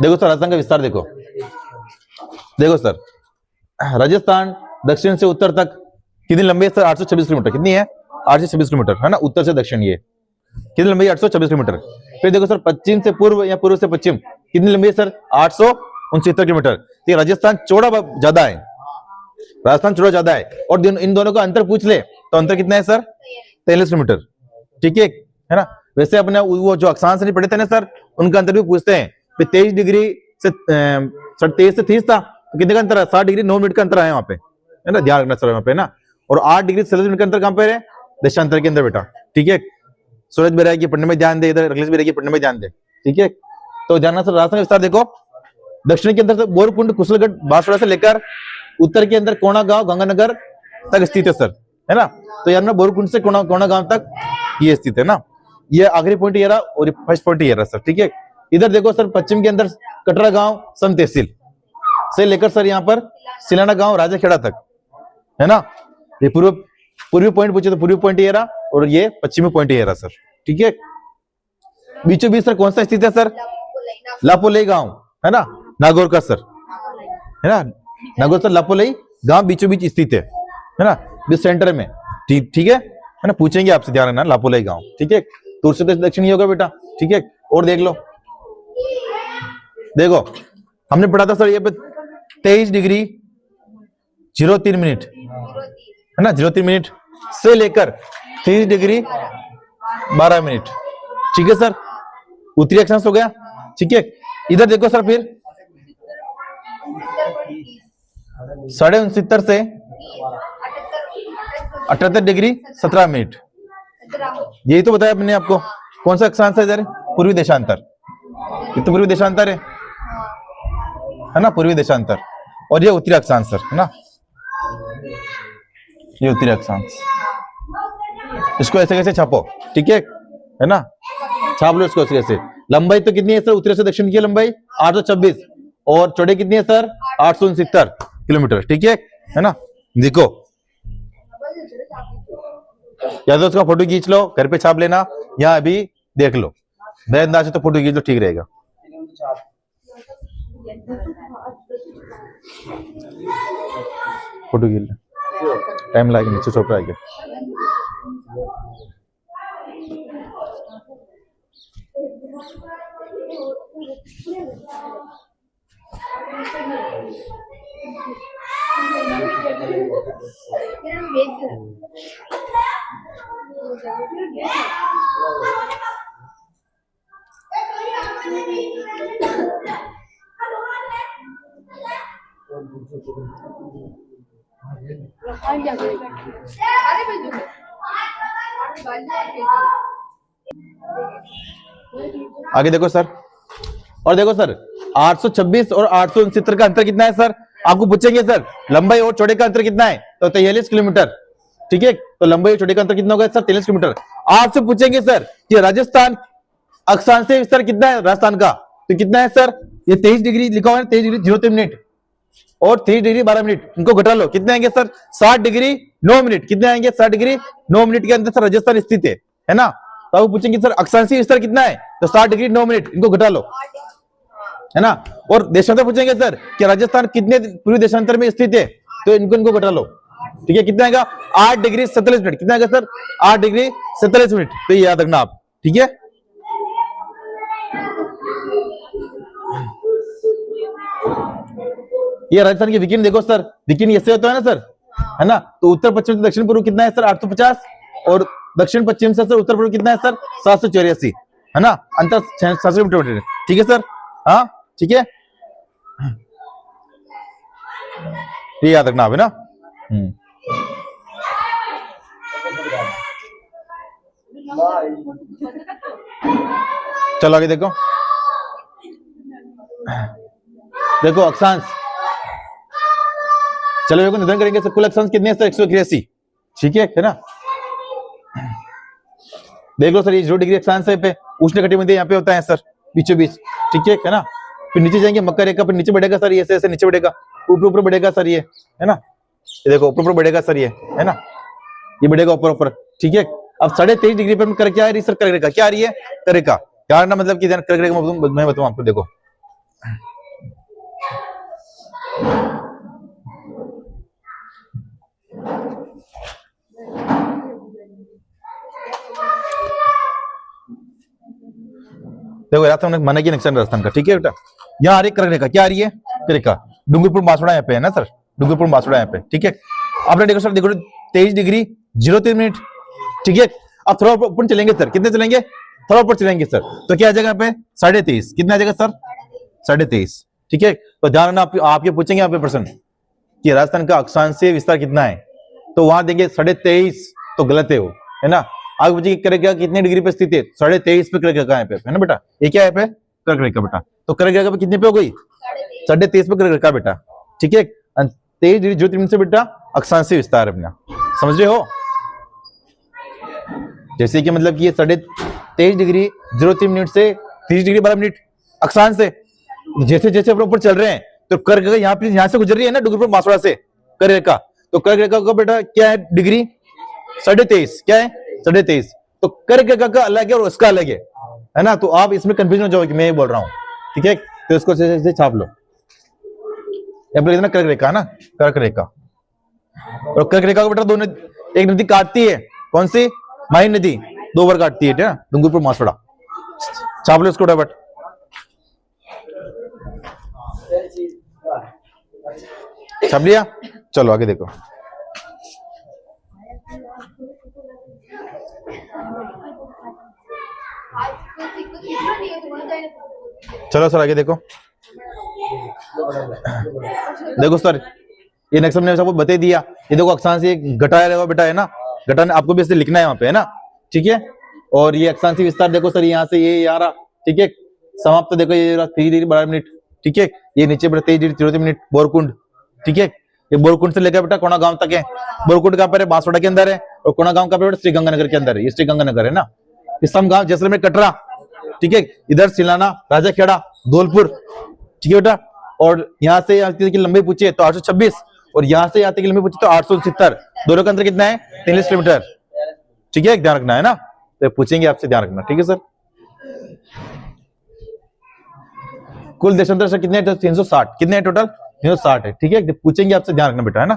देखो सर राजस्थान का विस्तार देखो। देखो सर, राजस्थान दक्षिण से उत्तर तक कितनी लंबी है सर? 826 किलोमीटर। कितनी है? 826 किलोमीटर, है ना, उत्तर से दक्षिण। ये कितनी लंबी है? 826 किलोमीटर। फिर देखो सर, पश्चिम से पूर्व या पूर्व से पश्चिम कितनी लंबी है सर? 869 किलोमीटर। तो राजस्थान चौड़ा ज्यादा है, राजस्थान चौड़ा ज्यादा है। और इन दोनों का अंतर पूछ ले तो अंतर कितना है सर? 43 किलोमीटर, ठीक है ना। वैसे अपने वो जो अक्षांश नहीं पढ़े थे ना सर, उनका अंतर भी पूछते हैं। 23 डिग्री से 23 से 30 था, तो कितने का अंतर है? 60 डिग्री 9 मिनट का अंतर है वहां पे, है ना, ध्यान रखना सर वहां पे ना। और 8 डिग्री 40 मिनट का अंतर कहां पर है? देशांतर के अंदर बेटा, ठीक है। सूरज बेरा की पढ़ने में ध्यान दे, इधर अखिलेश बेरा की पढ़ने में ध्यान दे, ठीक है। तो ध्यान सर, राजस्थान का विस्तार देखो। दक्षिण के अंदर से बोरकुंड कुशलगढ़ बांसवाड़ा से लेकर उत्तर के अंदर कोणा गांव गंगानगर तक स्थित है सर, है ना। तो यार ना बोरकुंड से कोणा गांव तक ये स्थित है ना। ये आखिरी पॉइंट ये रहा और फर्स्ट पॉइंट ये रहा सर, ठीक है। इधर देखो सर, पश्चिम के अंदर कटरा गांव सम तहसील, से लेकर सर यहाँ पर सिलाना गांव राजाखेड़ा तक, है ना। ये पूर्वी पॉइंट पूछे तो पूर्वी पॉइंट ये रहा, और ये पश्चिमी पॉइंट ये रहा सर, ठीक है। बीचों बीच सर कौन सा स्थित है सर? लापोलई गांव, है ना, नागौर का सर, है ना। नागौर सर लापोलई गांव बीचों बीच स्थित है ना, बीच सेंटर में, ठीक है ना। पूछेंगे आपसे, ध्यान रखना, लापोलई गांव, ठीक है। तो उससे तो दक्षिण ही होगा बेटा, ठीक है। और देख लो, देखो हमने पढ़ा था सर ये पे 23 डिग्री 03 मिनट, है ना, 03 मिनट से लेकर 30 डिग्री 12 मिनट, ठीक है सर। उत्तरी अक्षांश हो गया, ठीक है। इधर देखो सर, फिर 69.5 से 78 डिग्री 17 मिनट, यही तो बताया मैंने आपको। कौन सा अक्षांश है इधर? पूर्वी देशांतर, ये तो पूर्वी देशांतर है ना, पूर्वी देशांतर। और ये उत्तरी अक्षांश सर, है ना, ये उत्तरी अक्षांश। इसको ऐसे कैसे छापो, ठीक है ना, छाप लो इसको ऐसे। लंबाई तो कितनी है सर उत्तरी से दक्षिण की लंबाई? 826, और चौड़ाई कितनी है सर? 869 किलोमीटर, ठीक है ना। देखो, या तो उसका फोटो खींच लो, घर पे छाप लेना, या अभी देख लो, मेरे अंदाज से तो फोटो खींच लो, ठीक रहेगा। फोटो खींच लो, टाइम लगेगा, नीचे चौपड़ा आ गया। आगे देखो सर, और देखो सर 826 और 869 का अंतर कितना है सर? आपको पूछेंगे सर लंबाई और चौड़ाई का अंतर कितना है, तो 43 किलोमीटर, ठीक है। तो लंबाई और चौड़ाई का अंतर कितना होगा सर? 43 किलोमीटर। आपसे पूछेंगे सर कि राजस्थान अक्षांशीय विस्तार कितना है राजस्थान का, तो कितना है सर? ये 23 डिग्री लिखा हुआ है, 23 डिग्री 03 मिनट और 3 डिग्री 12 मिनट, इनको घटा लो, कितने आएंगे सर? 60 degree 9 minute. कितने आएंगे? 60 डिग्री 9 मिनट के अंदर सर राजस्थान स्थित है ना। तो आप पूछेंगे सर अक्षांशीय विस्तार कितना है, तो 60 डिग्री 9 मिनट, इनको घटा लो, है ना। और देशांतर पूछेंगे सर कि राजस्थान कितने पूर्वी देशांतर में स्थित है, तो इनको घटा लो, ठीक है। कितना आएगा? 8 डिग्री 47 मिनट। कितना आएगा सर? 8 degree 47 minute. तो ये याद रखना आप, ठीक है। ये राजस्थान की विकिरण देखो सर, विकिरण ऐसे होता है ना सर, है ना। तो उत्तर पश्चिम से दक्षिण पूर्व कितना है सर? 850, और दक्षिण पश्चिम से सर उत्तर पूर्व कितना है सर? 784, है ना। अंतर 700 मीटर, ठीक है सर। हाँ ठीक है, ये याद रखना आप, है ना। चलो आगे देखो, देखो अक्षांश, चलो देखो निधन करेंगे सर, कुल अक्षांश कितने हैं सर? 181, ठीक है ना। देख लो सर, ये 0 डिग्री अक्षांश है पे उष्णकटिबंधीय यहाँ पे होता है सर बीचों बीच, ठीक है ना। फिर नीचे जाएंगे मकर रेखा, फिर नीचे बढ़ेगा सर, ये ऐसे नीचे बढ़ेगा, ऊपर ऊपर बढ़ेगा सर, ये है ना। ये देखो ऊपर ऊपर बढ़ेगा सर, ये है ना, ये बढ़ेगा ऊपर ऊपर, ठीक है। अब 23.5 डिग्री पर कर क्या आ रही है सर? कर्क रेखा। क्या आ रही है? कर्क रेखा। क्या ना मतलब कि कर्क रेखा मैं बताऊं आपको, देखो देखो राजस्थान में माना कि नक्शा राजस्थान का, ठीक है बेटा। यहाँ आ रही कर्क रेखा। क्या आ रही है? कर्क रेखा। डूंगरपुर बांसवाड़ा यहाँ पे है ना सर, डूंगरपुर बांसवाड़ा यहाँ पे, ठीक है। आपने देखो सर, देखो 23 डिग्री 03 मिनट, ठीक है। अब थोड़ा ऊपर चलेंगे सर, कितने चलेंगे? थोड़ा ऊपर चलेंगे सर, तो क्या आ जाएगा यहाँ पे? 23.5। कितना आ जाएगा सर? 23.5, ठीक है। तो ध्यान रखना, आपके पूछेंगे यहाँ पे प्रश्न कि राजस्थान का अक्षांशीय विस्तार कितना है, तो वहां देंगे 23.5, तो गलत है वो, है ना। आगे पूछिए कर्क रेखा कितने डिग्री पे स्थित है? 23.5 पे कर्क रेखा है पे, है ना बेटा। ये क्या है पे? कर्क रेखा बेटा। तो कर्क रेखा पे कितने पे हो गई? 23.5 पे कर्क रेखा बेटा, ठीक है। 23 डिग्री 03 मिनट से बेटा अक्षांशीय विस्तार अपना, समझ रहे हो। जैसे कि मतलब कि ये 23 डिग्री 03 मिनट से 30 डिग्री 12 मिनट अक्षांश से, जैसे जैसे अपन ऊपर चल रहे हैं तो कर्क रेखा यहाँ से गुजर रही है ना डूंगरपुर बांसवाड़ा से कर्क रेखा, तो कर्क रेखा का बेटा क्या है डिग्री 23.5, क्या है 23.5। तो कर्क रेखा का अलग है और उसका अलग है ना। तो आप इसमें कंफ्यूजन हो जाओगे कि मैं ये बोल रहा हूँ, ठीक है। तो इसको से छाप लो, कर्क रेखा ना, कर्क रेखा। और कर्क रेखा को बेटा दोनों एक नदी काटती है, कौन सी, माही नदी 2 बार काटती है ना, डूंगरपुर बांसवाड़ा। छाप लो इसको फटाफट। छाप लिया, चलो आगे देखो। चलो सर आगे देखो। देखो सर ये नेक्स्ट हमने सबको बता दिया। ये देखो अक्षांशी घटाया बेटा है ना, घटाने आपको भी ऐसे लिखना है वहां पे, है ना, ठीक है। और ये अक्षांशी विस्तार देखो सर, यहाँ से ये आ रहा, ठीक है। समाप्त देखो ये 3 डिग्री 12 मिनट, ठीक है। ये नीचे बेटा 23 डिग्री 03 मिनट बोरकुंड, ठीक है। ये बोरकुंड से लेकर बेटा कोना गांव तक है। बोरकुंड कहां पर है, बांसवाड़ा के अंदर है। और कोना गांव का बेटा श्री गंगानगर के अंदर है, ये श्री गंगानगर है ना। सम गांव जैसलमेर कटरा, ठीक है। इधर सिलाना, राजाखेड़ा, धौलपुर, ठीक है बेटा। और यहाँ से आते की लंबाई पूछे तो 826, और यहाँ से आते की लंबाई पूछे तो 870। दोनों का अंतर कितना है, 43 किलोमीटर, ठीक है। ध्यान रखना है ना, तो पूछेंगे आपसे, ध्यान रखना, ठीक है सर। कुल देशांतर सर कितने, 360, कितने हैं टोटल, 360 है, ठीक है। पूछेंगे आपसे, ध्यान रखना बेटा, है ना,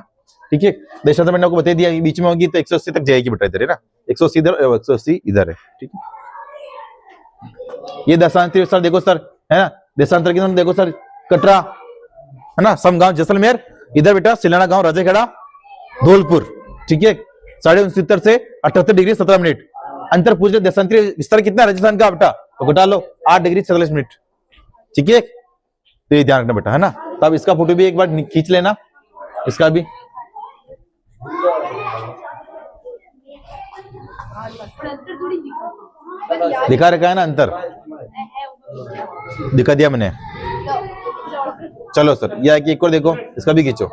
ठीक है। देशांतर मैंने आपको बता दिया, बीच में होगी तो 180 तक जाएगी बेटा, इधर है ना, 180 इधर, 180 इधर है, ठीक है। ये देशांतर विस्तार देखो सर, है ना, देशांतर की देखो सर, कटरा है ना, समगांव जैसलमेर, इधर बेटा सिलाना गांव, राजाखेड़ा, धौलपुर, ठीक है। 69.5 से 78 डिग्री 17 मिनट। अंतर पूछ रहे देशांतरीय विस्तार कितना राजस्थान का बेटा, तो घटा लो 8 डिग्री 46 मिनट, ठीक है। तो ये ध्यान रखना बेटा, है ना। तो अब इसका फोटो भी एक बार खींच लेना, इसका भी। दिखा रखा है ना अंतर, दिखा दिया मैंने। चलो सर यह कि एक और देखो, इसका भी खींचो।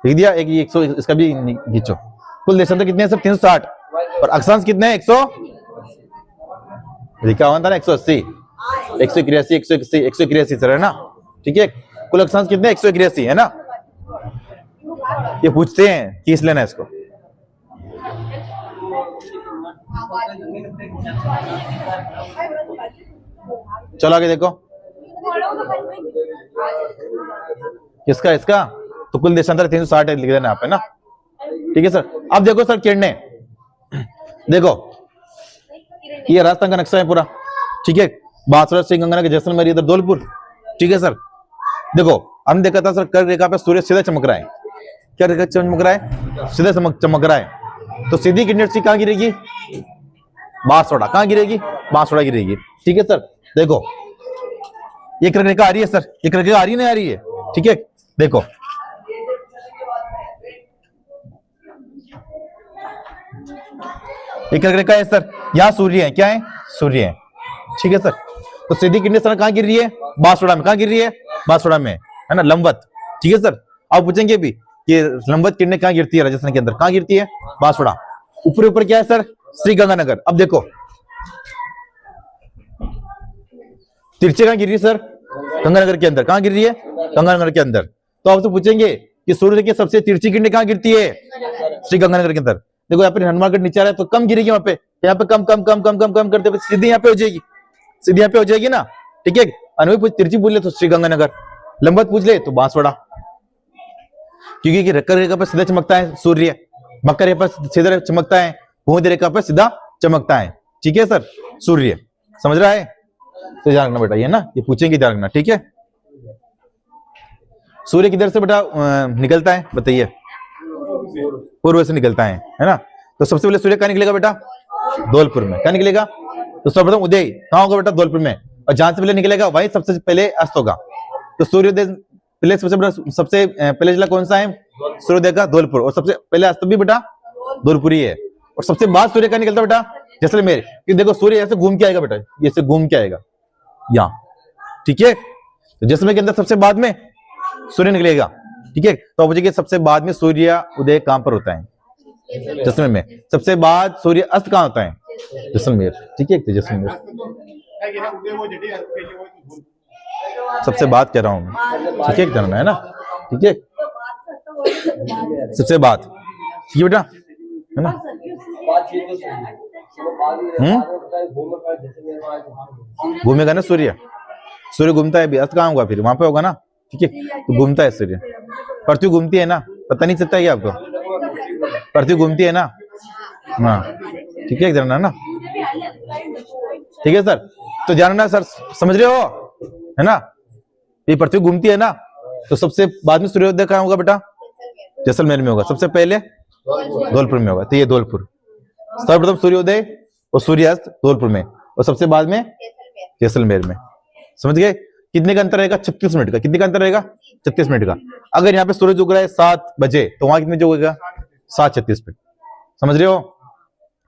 लिख दिया एक, 100, इसका भी खींचो। कुल देशांतर कितने हैं सर, 360, और अक्षांश कितने हैं, 100 लिखा हुआ था ना, 180, 181, 181, 181 सर, है ना, ठीक है। कुल अक्षांश कितने, 181, है ना। ये पूछते हैं, खींच लेना इसको। चलो आगे देखो, किसका, इसका तो कुल देशांतर 360 लिख देना आप, है ना, ठीक है सर। अब देखो सर किरणें, देखो ये राजस्थान का नक्शा है पूरा, ठीक है। बांसवाड़ा, श्री गंगानगर, जैसलमेर, इधर धौलपुर, ठीक है सर। देखो हमने देखा था सर, कर्क रेखा पे सूर्य सीधा चमक रहा है, क्या रेखा चमक रहा है, सीधा चमक रहा है। तो सीधी किरण रश्मि कहां गिरेगी, बांसवाड़ा, कहां गिरेगी, बांसवाड़ा गिरेगी, ठीक है सर। देखो ये कर्क रेखा आ रही है सर, ये कर्क रेखा आ रही नहीं आ रही है, ठीक है। देखो एक कर्क रेखा है सर, यहाँ सूर्य है, क्या है, सूर्य है, ठीक है सर। तो सीधी किरण सर कहां गिर रही है, बांसवाड़ा में, कहां गिर रही है, बांसवाड़ा में, है ना, लंबवत, ठीक है सर। आप पूछेंगे भी कि लंबवत किरणें कहां गिरती है राजस्थान के अंदर, कहां गिरती है, बांसवाड़ा। ऊपर ऊपर क्या है सर, श्री गंगानगर। अब देखो तिरछे कहां गिर रही है सर, गंगानगर के अंदर, कहां गिर रही है, गंगानगर के अंदर। तो आपसे पूछेंगे कि सूर्य की सबसे तिरछी किरणें कहां गिरती है, श्री गंगानगर के अंदर। देखो यहाँ पे हनुमानगढ़ नीचे आ रहा है तो कम गिरेगी, वहां पे यहाँ पे कम कम कम कम कम कम करते सीधी यहाँ पे हो जाएगी, सीधी यहाँ पे हो जाएगी ना, ठीक है। अनुभव तिरछी पूछ ले तो श्री गंगानगर, लंबवत पूछ ले तो बांसवाड़ा, क्योंकि कर्क रेखा पर सीधा चमकता है सूर्य, मकर रेखा पर सीधा चमकता है, भूमध्य रेखा पर सीधा चमकता है, ठीक है सर, सूर्य, समझ रहा है। तो ध्यान रखना बेटा, ये ना, ये पूछेंगे, ध्यान रखना, ठीक है। सूर्य किधर से बेटा निकलता है, बताइए, पूर्व से निकलता है ना। तो सबसे पहले सूर्य कहां निकलेगा बेटा, धौलपुर में, कहां निकलेगा, तो सर्वप्रथम उदय कहां होगा बेटा, धौलपुर में, और जहां से पहले निकलेगा वहीं सबसे पहले अस्त होगा। तो सूर्योदय पहले सबसे पहले जिला कौन सा है, सूर्योदय का धौलपुर, और सबसे पहले अस्त भी बेटा धौलपुर ही है। और सबसे बाद सूर्य कहां निकलता बेटा, जैसलमेर, क्योंकि देखो सूर्य ऐसे घूम के आएगा बेटा, ये ऐसे घूम के आएगा यहाँ, ठीक है। तो जैसलमेर के अंदर सबसे बाद में सूर्य निकलेगा, ठीक है। तो अब सबसे बाद में सूर्य उदय कहां पर होता है, जैसलमेर में। सबसे बाद सूर्य अस्त कहाँ होता है? जैसलमेर, ठीक है, तो जैसलमेर सबसे बाद कह रहा हूँ मैं, ठीक है, करना है ना, ठीक है, सबसे बाद, ठीक है बेटा, है ना। घूमेगा ना सूर्य, सूर्य घूमता है, अस्त कहाँ होगा फिर? वहां पे होगा ना, ठीक है, तो घूमता है सूर्य। पृथ्वी घूमती है ना, पता नहीं चलता है क्या आपको? पृथ्वी घूमती है ना, हाँ, ठीक है, जानना ना, ठीक है सर। तो जानना सर, समझ रहे हो, है ना, ये पृथ्वी घूमती है ना, तो सबसे बाद में सूर्योदय कहाँ होगा बेटा? जैसलमेर में होगा। सबसे पहले धौलपुर में होगा, तो ये धौलपुर, सर्वप्रथम सूर्योदय और सूर्यास्त धौलपुर में, और सबसे बाद में जैसलमेर में। समझ गए? कितने का अंतर रहेगा? 36 मिनट का। कितने का अंतर रहेगा? 36 मिनट का। अगर यहाँ पे सूरज उग रहा है 7 बजे, तो वहां कितने जो होगा? 7:36 मिनट। समझ रहे हो?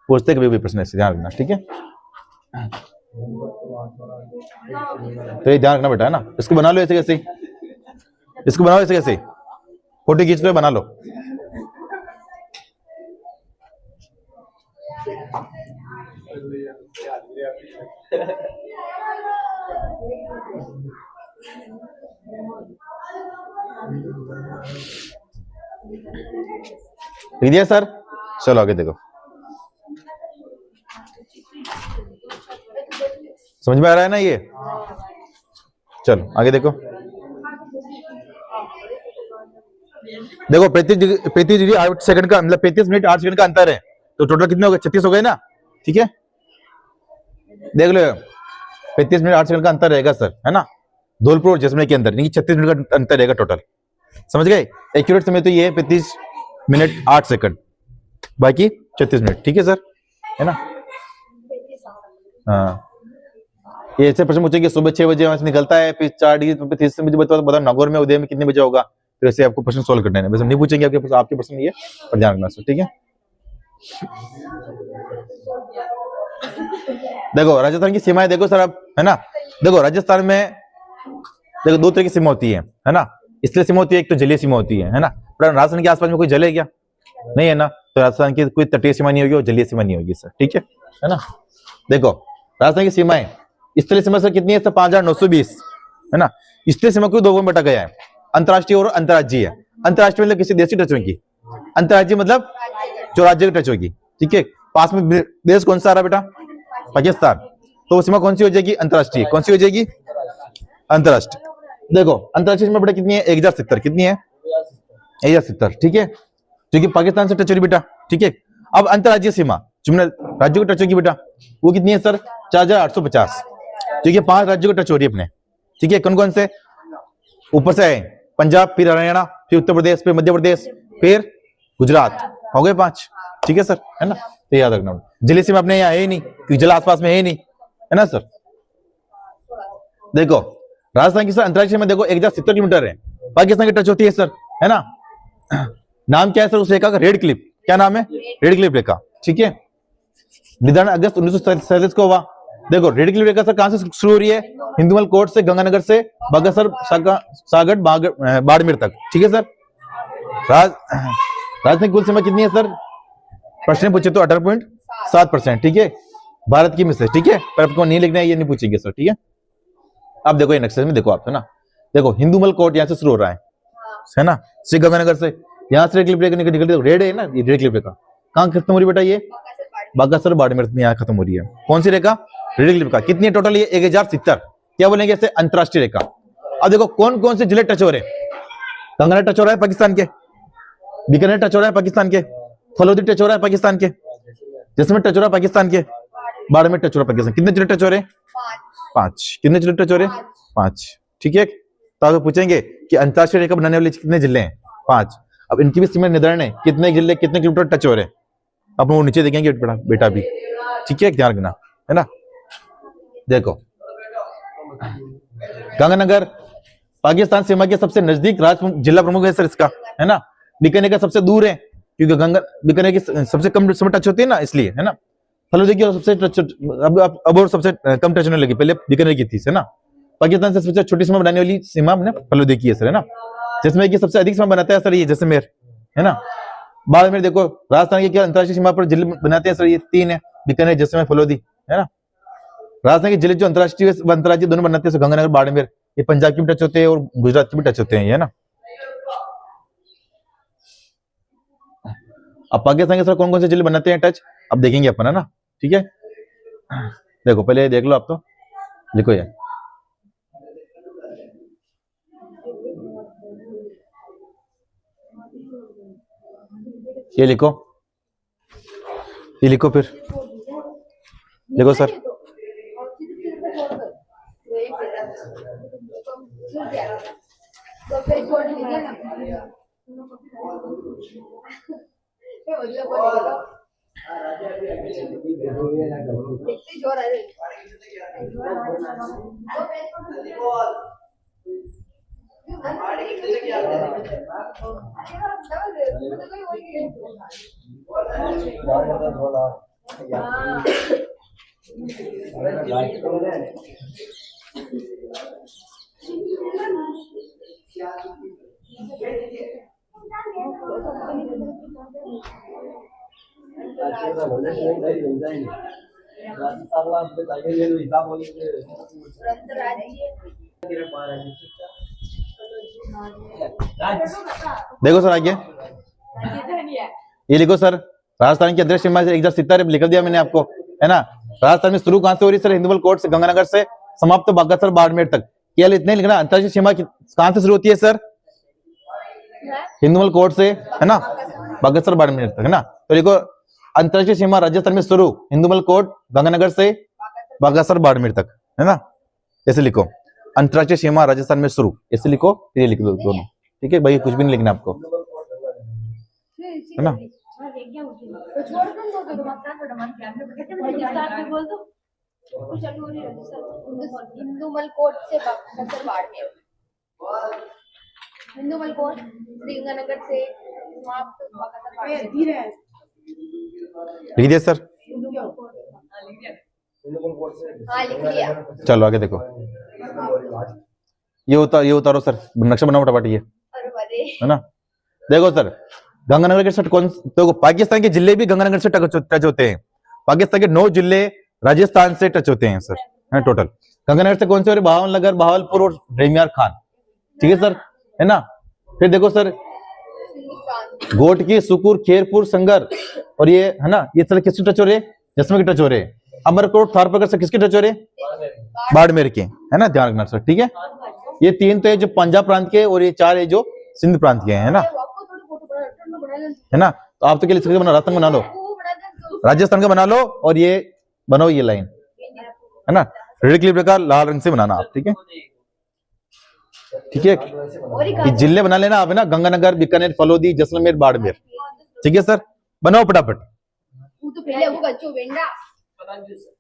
पूछते कभी भी प्रश्न ऐसे, ध्यान रखना, ठीक है। तो ये ध्यान रखना बेटा, है ना। इसको बना लो ऐसे कैसे, इसको बनाओ ऐसे कैसे, फोटो खींच लो, बना लो। लिख दिया सर? चलो आगे देखो, समझ में आ रहा है ना ये? चलो आगे देखो, देखो 35 डिग्री 8 सेकंड का, मतलब 35 मिनट 8 सेकंड का अंतर है, तो टोटल कितने हो गए? 36 हो गए ना, ठीक है। देख लो, 35 मिनट 8 सेकंड का अंतर रहेगा सर, है ना, धौलपुर और जैसलमेर के अंदर, नहीं 36 मिनट का अंतर रहेगा टोटल। समझ गए? एक्यूरेट समय तो ये 35 मिनट 8 सेकंड, बाकी 36 मिनट, ठीक है सर, है ना। हाँ, ये ऐसे प्रश्न पूछेंगे, सुबह 6 बजे वहां से निकलता है, फिर 4 डिग्री 30 मुझे बताओ नागौर में उदय में कितने बजे होगा, फिर ऐसे आपको प्रश्न सोल्व करना है। वैसे नहीं पूछेंगे आपके प्रश्न ये, पर ध्यान रखना सर, ठीक है। देखो राजस्थान की सीमाएं देखो सर अब, है ना। देखो राजस्थान में देखो 2 तरह की सीमा होती है ना। इसलिए सीमा होती है, एक तो जलीय सीमा होती है ना। पर राजस्थान के आसपास में कोई जल है क्या? नहीं है ना, तो राजस्थान की कोई तटीय सीमा नहीं होगी और जलीय सीमा नहीं होगी सर, ठीक है ना। देखो राजस्थान की सीमाएं, स्थलीय सीमा सर कितनी है सर? 5920, है ना। स्थलीय सीमा को 2 में बांटा गया है, अंतर्राष्ट्रीय और अंतर्राज्यीय। अंतर्राष्ट्रीय मतलब किसी देश की टच होगी, अंतर्राज्यीय मतलब जो राज्य की टच होगी, ठीक है। पास में देश कौन सा आ रहा बेटा? पाकिस्तान, तो सीमा कौन सी हो जाएगी? अंतर्राष्ट्रीय। कौन सी हो जाएगी? अंतर्राष्ट्रीय। देखो अंतर्राष्ट्रीय सीमा बेटा कितनी है? 1070। कितनी है? 1070, ठीक है, क्योंकि पाकिस्तान से टच हो रही बेटा, ठीक है। अब अंतर्राज्यीय सीमा जो राज्यों को टच होगी बेटा, वो कितनी है सर? 4850, ठीक है। 5 राज्यों को टच हो रही है अपने, ठीक है। कौन कौन से? ऊपर से है पंजाब, फिर हरियाणा, फिर उत्तर प्रदेश, फिर मध्य प्रदेश, फिर गुजरात, हो गए 5, ठीक है सर, है ना। तो याद रखना, जलीय सीमा अपने यहाँ है ही नहीं, क्योंकि जल आसपास में है ही नहीं, है ना सर। देखो राजस्थान की सर अंतर्राष्ट्रीय में देखो 1070 किलोमीटर है, पाकिस्तान की टच होती है सर, है ना। नाम क्या है सर उस रेखा का? Red Cliff. क्या नाम है? रेड क्लिफ रेखा, ठीक है। निर्धारण अगस्त 1947 को हुआ। देखो रेड क्लिफ रेखा सर कहां से शुरू हो रही है? हिंदुमल कोट से, गंगानगर से, बागासर, सागर, बाड़मेर तक, ठीक है सर। राजस्थान की कुल सीमा कितनी है सर? प्रश्न पूछे तो 18.7%, ठीक है, भारत की में से, ठीक है। पर आपको नहीं लिखना है, ये नहीं पूछेंगे सर, ठीक है। अब देखो ये नक्शे में देखो आप, है ना। देखो हिंदुमल कोट यहाँ से शुरू हो रहा है ना, श्री गंगानगर से, यहाँ से रेड क्लिफ रेखा निकलती है, रेड है ना ये रेड क्लिफ रेखा। कहाँ खत्म हो रही बेटा? ये बागासर बाड़मेर में यहाँ खत्म हो रही है। कौन सी रेखा? रेड क्लिफ रेखा। कितनी है टोटल? ये 1070। क्या बोलेंगे इसे? अंतरराष्ट्रीय रेखा। अब देखो कौन कौन से जिले टच हो रहे हैं? गंगानगर टच हो रहा है पाकिस्तान के, बीकानेर टच हो रहा है पाकिस्तान के, फलोदी टच हो रहा है पाकिस्तान के, जैसलमेर टच हो रहा है पाकिस्तान के, बाड़मेर टच हो रहा है पाकिस्तान। कितने जिले टच हो रहे हैं? 5। कितने जिले टच हो रहे हैं? 5, ठीक है। तो आप पूछेंगे कि अंतरराष्ट्रीय रेखा बनाने वाले कितने जिले हैं? 5। अब इनकी भी सीमा निर्धारण है, कितने जिले कितने किलोमीटर टच हो रहे हैं, अब वो नीचे देखेंगे बेटा भी, ठीक है, ध्यान रखना, है ना। देखो गंगानगर पाकिस्तान सीमा के सबसे नजदीक जिला प्रमुख है सर इसका, है ना। बीकानेर का सबसे दूर है, क्योंकि बीकानेर की सबसे कम समय टच होती है ना, इसलिए, है ना। फलोदी की सबसे टच अब और सबसे कम टच होने लगी, पहले बीकानेर की थी, है ना। पाकिस्तान से सबसे छोटी सीमा बनाने वाली सीमा हमने फलोदी की है सर, है ना। जैसलमेर की सबसे अधिक सीमा बनाता है सर ये जैसलमेर, है ना। बाड़मेर देखो, राजस्थान की क्या अंतर्राष्ट्रीय सीमा पर जिले बनाते हैं सर, ये 3 है, बीकानेर, जैसलमेर, फलोदी, है ना। राजस्थान के जिले जो अंतर्राष्ट्रीय अंतर्राज्यीय दोनों बनाते हैं, गंगानगर, बाड़मेर, ये पंजाब की भी टच होते हैं और गुजरात की भी टच होते हैं, है ना। अब पाकिस्तान के सर कौन कौन से जिले बनाते हैं टच, अब देखेंगे अपन, है ना। ठीक है, देखो पहले ये देख लो आप, तो लिखो ये लिखो, ये लिखो, फिर लिखो सर। तो फिर छोड़ दीजिए ना। ये मतलब बोलेगा इतनी जोर है। देखो सर आगे, ये लिखो सर, राजस्थान की अंतर्राष्ट्रीय सीमा से 1070 लिख दिया मैंने आपको, है ना। राजस्थान में शुरू कहां से हो रही है सर, हिंदुमल कोट से, गंगानगर से समाप्त बागेश्वर बाड़मेर तक, केवल इतने लिखना। अंतर्राष्ट्रीय सीमा कहां से शुरू होती है सर, हिंदुमल कोट से, है ना, बागेश्वर बाड़मेर तक, है ना। तो देखो अंतर्राष्ट्रीय सीमा राजस्थान में शुरू हिंदुमल कोट, गंगानगर से बागेश्वर बाड़मेर तक, है ना। ऐसे लिखो, अंतर्राष्ट्रीय सीमा राजस्थान में शुरू, ऐसे लिखो, ये लिख दो दोनों, ठीक है भाई, कुछ भी नहीं लिखना आपको, है ना। हिंदुमल कोट से बागेश्वर बाड़मेर, हिंदुमल कोट श्रीगंगानगर से समाप्त बागेश्वर बाड़मेर। लिख दिया सर, हाँ लिख लिया। चलो आगे देखो, ये उतारो सर, नक्शा बनाओ फटाफट, ये है ना। देखो सर, गंगानगर के साथ कौन, तो पाकिस्तान के जिले भी गंगानगर से टच होते हैं। पाकिस्तान के 9 जिले राजस्थान से टच होते हैं सर, है टोटल। गंगानगर से कौन से हो रहे, भावनगर, भावलपुर और रेमियार खान, ठीक है सर, है ना। फिर देखो सर, घोटकी, सुकूर, खेरपुर, संगर, और ये है ना, ये सर किसके टच हो रहे, जैसलमेर के टच हो रहे। अमरकोट, थारपाकर से किसके टच हो रहे, बाड़मेर के, है ना, ध्यान रखना सर, ठीक है। ये 3 तो है जो पंजाब प्रांत के, और ये 4 है जो सिंध प्रांत के, है ना, है ना। तो आप तो क्या लिख सकते, राजस्थान बना लो, राजस्थान का बना लो, और ये बनाओ ये लाइन, है ना, रेड क्लिप का लाल रंग से बनाना आप, ठीक है, ठीक है। ये जिले बना लेना आप, है ना, गंगानगर, बीकानेर, फलोदी, जैसलमेर, बाड़मेर, ठीक है सर, बनाओ फटाफट।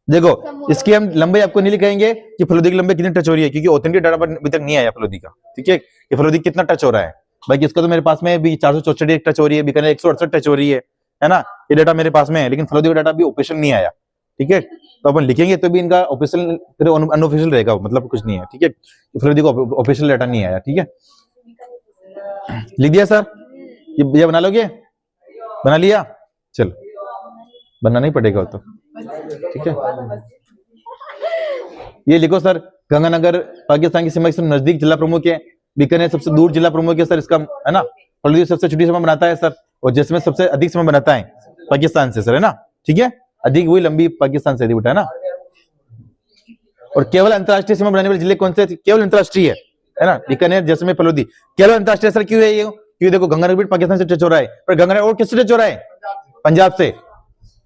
देखो इसकी हम लंबाई आपको नहीं लिखाएंगे कि फलोदी की लंबाई कितनी टच हो रही है, क्योंकि ऑथेंटिक डाटा पर अभी तक नहीं आया फलोदी का, ठीक है, कि फलोदी कितना टच हो रहा है। बाकी इसका तो मेरे पास में भी 464 टच हो रही है, बीकानेर 168 टच हो रही है ना, ये डाटा मेरे पास में है, लेकिन फलोदी का डाटा अभी ऑफिशियल नहीं आया, ठीक है। तो अपन लिखेंगे तो भी इनका ऑफिशियल अनऑफिशियल रहेगा, मतलब कुछ नहीं है, ठीक है, फलोदी का ऑफिशियल डाटा नहीं आया, ठीक है। लिख दिया सर, ये बना लोगे, बना लिया, चलो बनना नहीं पड़ेगा तो, ठीक है। ये लिखो सर, गंगानगर पाकिस्तान की सीमा से नजदीक जिला प्रमुख है, बीकानेर सबसे दूर जिला प्रमुख है सर इसका, है ना। फलोदी सबसे छोटी सीमा बनाता है सर, और जैसलमेर सबसे अधिक सीमा बनाता है पाकिस्तान से सर, है ना, ठीक है, अधिक वही लंबी पाकिस्तान से बेटा, है ना। और केवल अंतर्राष्ट्रीय सीमा बनाने वाले जिले कौन से, केवल अंतर्राष्ट्रीय है ना, बीकानेर, जैसलमेर, फलोदी, केवल अंतर्राष्ट्रीय सर क्यों है ये, क्योंकि देखो गंगानगर भी पाकिस्तान से टच हो रहा है, पर गंगानगर और किससे टच हो रहा है, पंजाब से।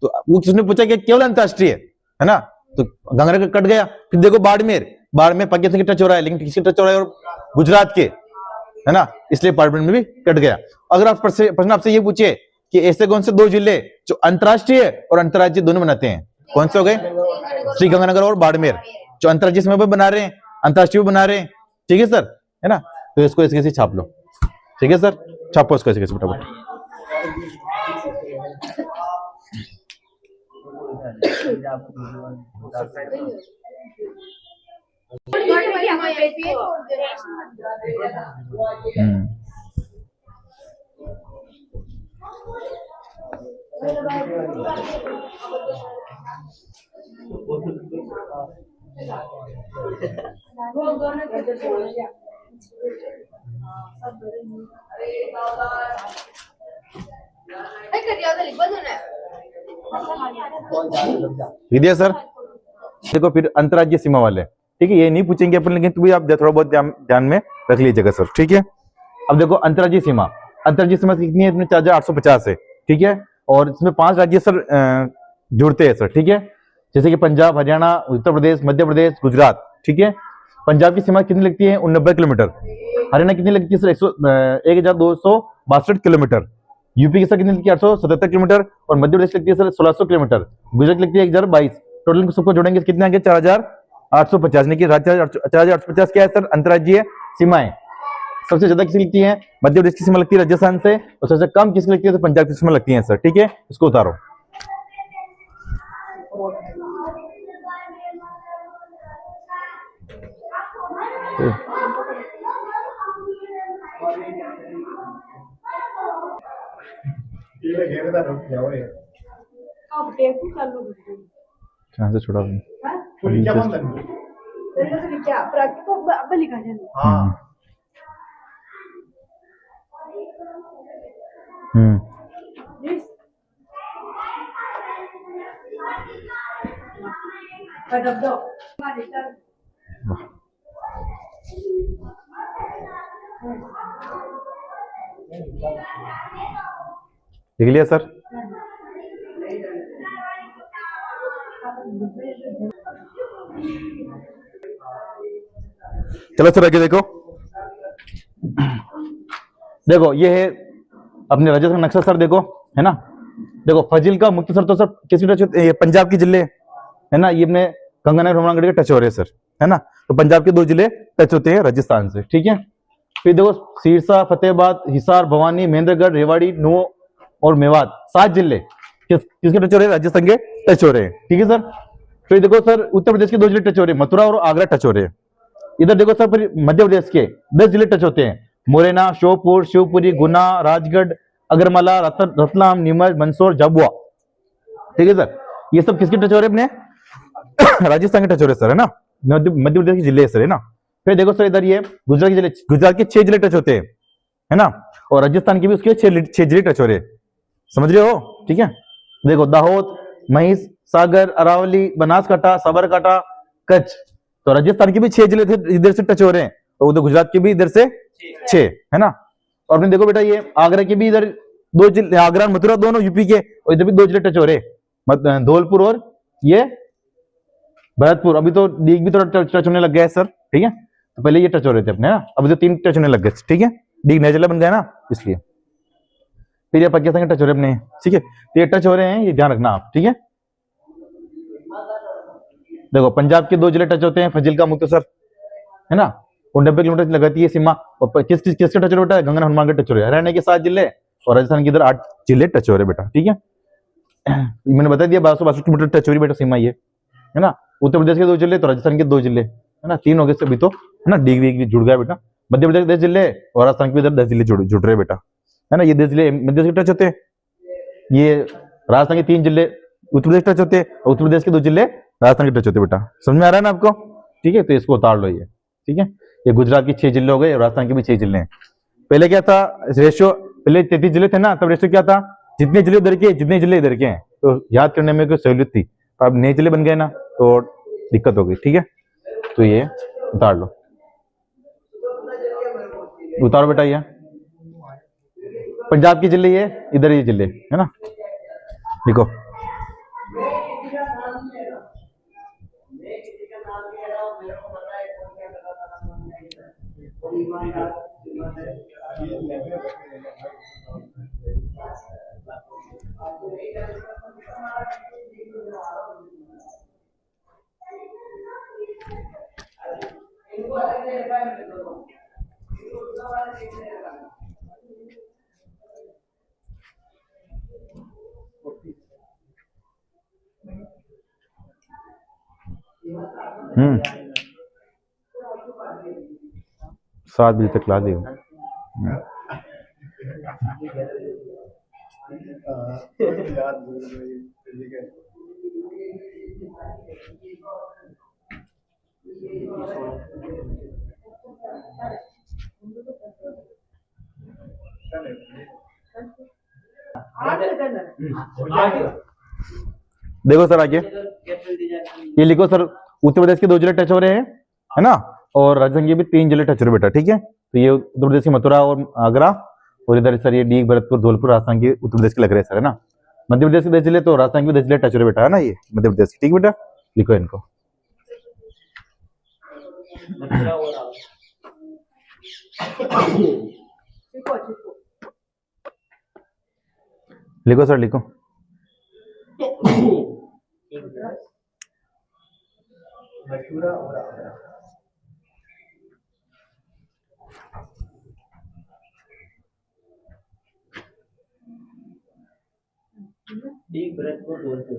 तो वो किसने पूछा कि केवल अंतर्राष्ट्रीय है ना, तो गंगानगर कट गया। फिर देखो बाड़मेर पाकिस्तान के टच हो रहा है, लेकिन किसके टच हो रहा है, और गुजरात के, है ना, इसलिए बाड़मेर में भी कट गया। अगर आप प्रश्न आपसे ये पूछे कि ऐसे कौन से 2 जिले जो अंतर्राष्ट्रीय और अंतर्राज्यीय दोनों बनाते हैं, कौन से हो गए, श्री गंगानगर और बाड़मेर, जो अंतर्राज्यीय सीमा पर बना रहे हैं, अंतर्राष्ट्रीय बना रहे हैं, ठीक है सर, है ना। तो इसको ऐसे कैसे छाप लो, ठीक है सर, छापो इसको ऐसे कैसे फटाफट। अरे कर दिया तो लिख बस उन्हें लिख दिया सर। देखो फिर अंतर्राज्यीय सीमा वाले, ठीक है, ये नहीं पूछेंगे अपन, लेकिन भी आप थोड़ा बहुत ध्यान में रख लीजिएगा सर, ठीक है। अब देखो अंतर्राज्यीय सीमा, अंतर्राज्यीय सीमा कितनी है, इसमें 4850 है, ठीक है। और इसमें 5 राज्य सर जुड़ते हैं सर, ठीक है, जैसे कि पंजाब, हरियाणा, उत्तर प्रदेश, मध्य प्रदेश, गुजरात, ठीक है। पंजाब की सीमा कितनी लगती है, 89 किलोमीटर। हरियाणा कितनी लगती है सर, 1262 किलोमीटर। यूपी की सर कितनी लगती है, 877 किलोमीटर। और मध्य प्रदेश लगती है सर 1600 किलोमीटर। गुजरात लगती है 1022। टोटल सबको जोड़ेंगे कितने आएंगे, 4850। यानी कि 4850 क्या है सर, अंतर्राज्यीय सीमाएं। सबसे ज्यादा किसकी लगती है, मध्य प्रदेश की सीमा लगती है राजस्थान से, और सबसे कम किसकी लगती है, तो पंजाब की सीमा लगती है सर, ठीक है। इसको उतारो। ये घेरदा रुक जाओ ये अब टेपू चालू कर दो कहां से छोड़ा पूरी क्या बंद है तेरे से क्या प्राकृतिक को अब लिखा है। हां यस पर दब दो लिख लिया सर। चलो सर आगे देखो, देखो ये है अपने राजस्थान का नक्शा सर, देखो है ना। देखो फजील का मुख्य सर तो सर किसी टच होते हैं, पंजाब के जिले है ना, ये अपने गंगानगर हनुमानगढ़ के टच हो रहे हैं सर, है ना। तो पंजाब के 2 जिले टच होते हैं राजस्थान से, ठीक है। फिर देखो सिरसा, फतेहाबाद, हिसार, भवानी, महेंद्रगढ़, रेवाड़ी, नूह और मेवात, 7 जिले किसके टच हो रहे हैं, राजस्थान के टच हो रहे हैं, ठीक है सर। फिर देखो सर उत्तर प्रदेश के 2 जिले टच हो रहे हैं, मथुरा और आगरा टच हो रहे हैं। इधर देखो सर फिर मध्य प्रदेश के 10 जिले टच होते हैं, मुरैना, श्योपुर, शिवपुरी, गुना, राजगढ़, अगरमाला, रतलाम, नीमच, मंदसौर, झाबुआ, ठीक है सर। ये सब किसके टच हो रहे हैं, अपने राजस्थान के टच हो रहे हैं सर, है ना, मध्य प्रदेश के जिले सर, है ना। फिर देखो सर इधर ये गुजरात के जिले, गुजरात के 6 जिले टच होते हैं, है ना। और राजस्थान के भी उसके 6 जिले टच हो रहे हैं, समझ रहे हो, ठीक है। देखो दाहोद, महिष, सागर, अरावली, बनासकांठा, साबरकांठा, कच्छ, तो राजस्थान के भी 6 जिले थे इधर से टच हो रहे हैं, और उधर गुजरात के भी इधर से 6, है ना। और अपने देखो बेटा ये आगरा के भी इधर 2 जिले, आगरा और मथुरा दोनों यूपी के, और इधर भी 2 जिले टच हो रहे हैं, धौलपुर और ये भरतपुर। अभी तो डीग भी थोड़ा टच होने लग गया है सर, ठीक है। तो पहले ये टच हो रहे थे अपने, है ना, अभी तो 3 टच होने लग गए, ठीक है, डीग नया जिला बन गया ना इसलिए। फिर ये पाकिस्तान के टच हो रहे अपने, ठीक है। तो ये टच हो रहे हैं, ये ध्यान रखना आप, ठीक है। देखो पंजाब के 2 जिले टच होते हैं, फजील का मुक्तसर, है ना, 90 किलोमीटर लगाती है सीमा। और किसके टच हो रहा है, गंगा हनुमानगढ़ टच हो रहे हैं। हरियाणा के 7 जिले और राजस्थान के इधर 8 जिले टच हो रहे बेटा, ठीक है। मैंने बता दिया 1262 किलोमीटर टच हो रही बेटा सीमा ये, है ना। उत्तर प्रदेश के 2 जिले, तो राजस्थान के 2 जिले, है ना, 3 हो गए अभी तो, है ना, डिग्री भी जुड़ गया बेटा। मध्य प्रदेश के 10 जिले और राजस्थान के इधर 10 जिले जुड़ रहे बेटा, है ना। ये 10 जिले मध्य प्रदेश के टच होते हैं, ये राजस्थान के 3 जिले उत्तर प्रदेश टच होते हैं, और उत्तर प्रदेश के 2 जिले राजस्थान के टच होते हैं बेटा, समझ में आ रहा है ना आपको, ठीक है। तो इसको उतार लो ये, ठीक है। ये गुजरात के 6 जिले हो गए, राजस्थान के भी 6 जिले हैं। पहले क्या था रेशियो, पहले 33 जिले थे ना, तब रेशियो क्या था, जितने जिले उधर के जितने जिले इधर के हैं, तो याद करने में कोई सहूलियत थी। अब नए जिले बन गए ना, तो दिक्कत हो गई, ठीक है। तो ये उतार लो, उतारो बेटा ये पंजाब के जिले, ये इधर ये जिले, है ना, देखो हम्म 7 बजे तक ला देगा। याद ठीक है। देखो सर आगे ये लिखो सर, उत्तर प्रदेश के 2 जिले टच हो रहे हैं, है ना, और राजस्थान के भी 3 जिले टच हो रहे बेटा, ठीक है। तो ये उत्तर प्रदेश की मथुरा और आगरा, और इधर सर ये डीग, भरतपुर, धौलपुर राजस्थान के उत्तर प्रदेश के लग रहे हैं सर, है ना। मध्य प्रदेश के 10 जिले, तो राजस्थान के 10 जिले टच हो रहे बेटा, है ना, ये मध्य प्रदेश के, ठीक बेटा, लिखो इनको। लिखो सर लिखो। मथुरा और आगरा। डीग, भरतपुर, धौलपुर।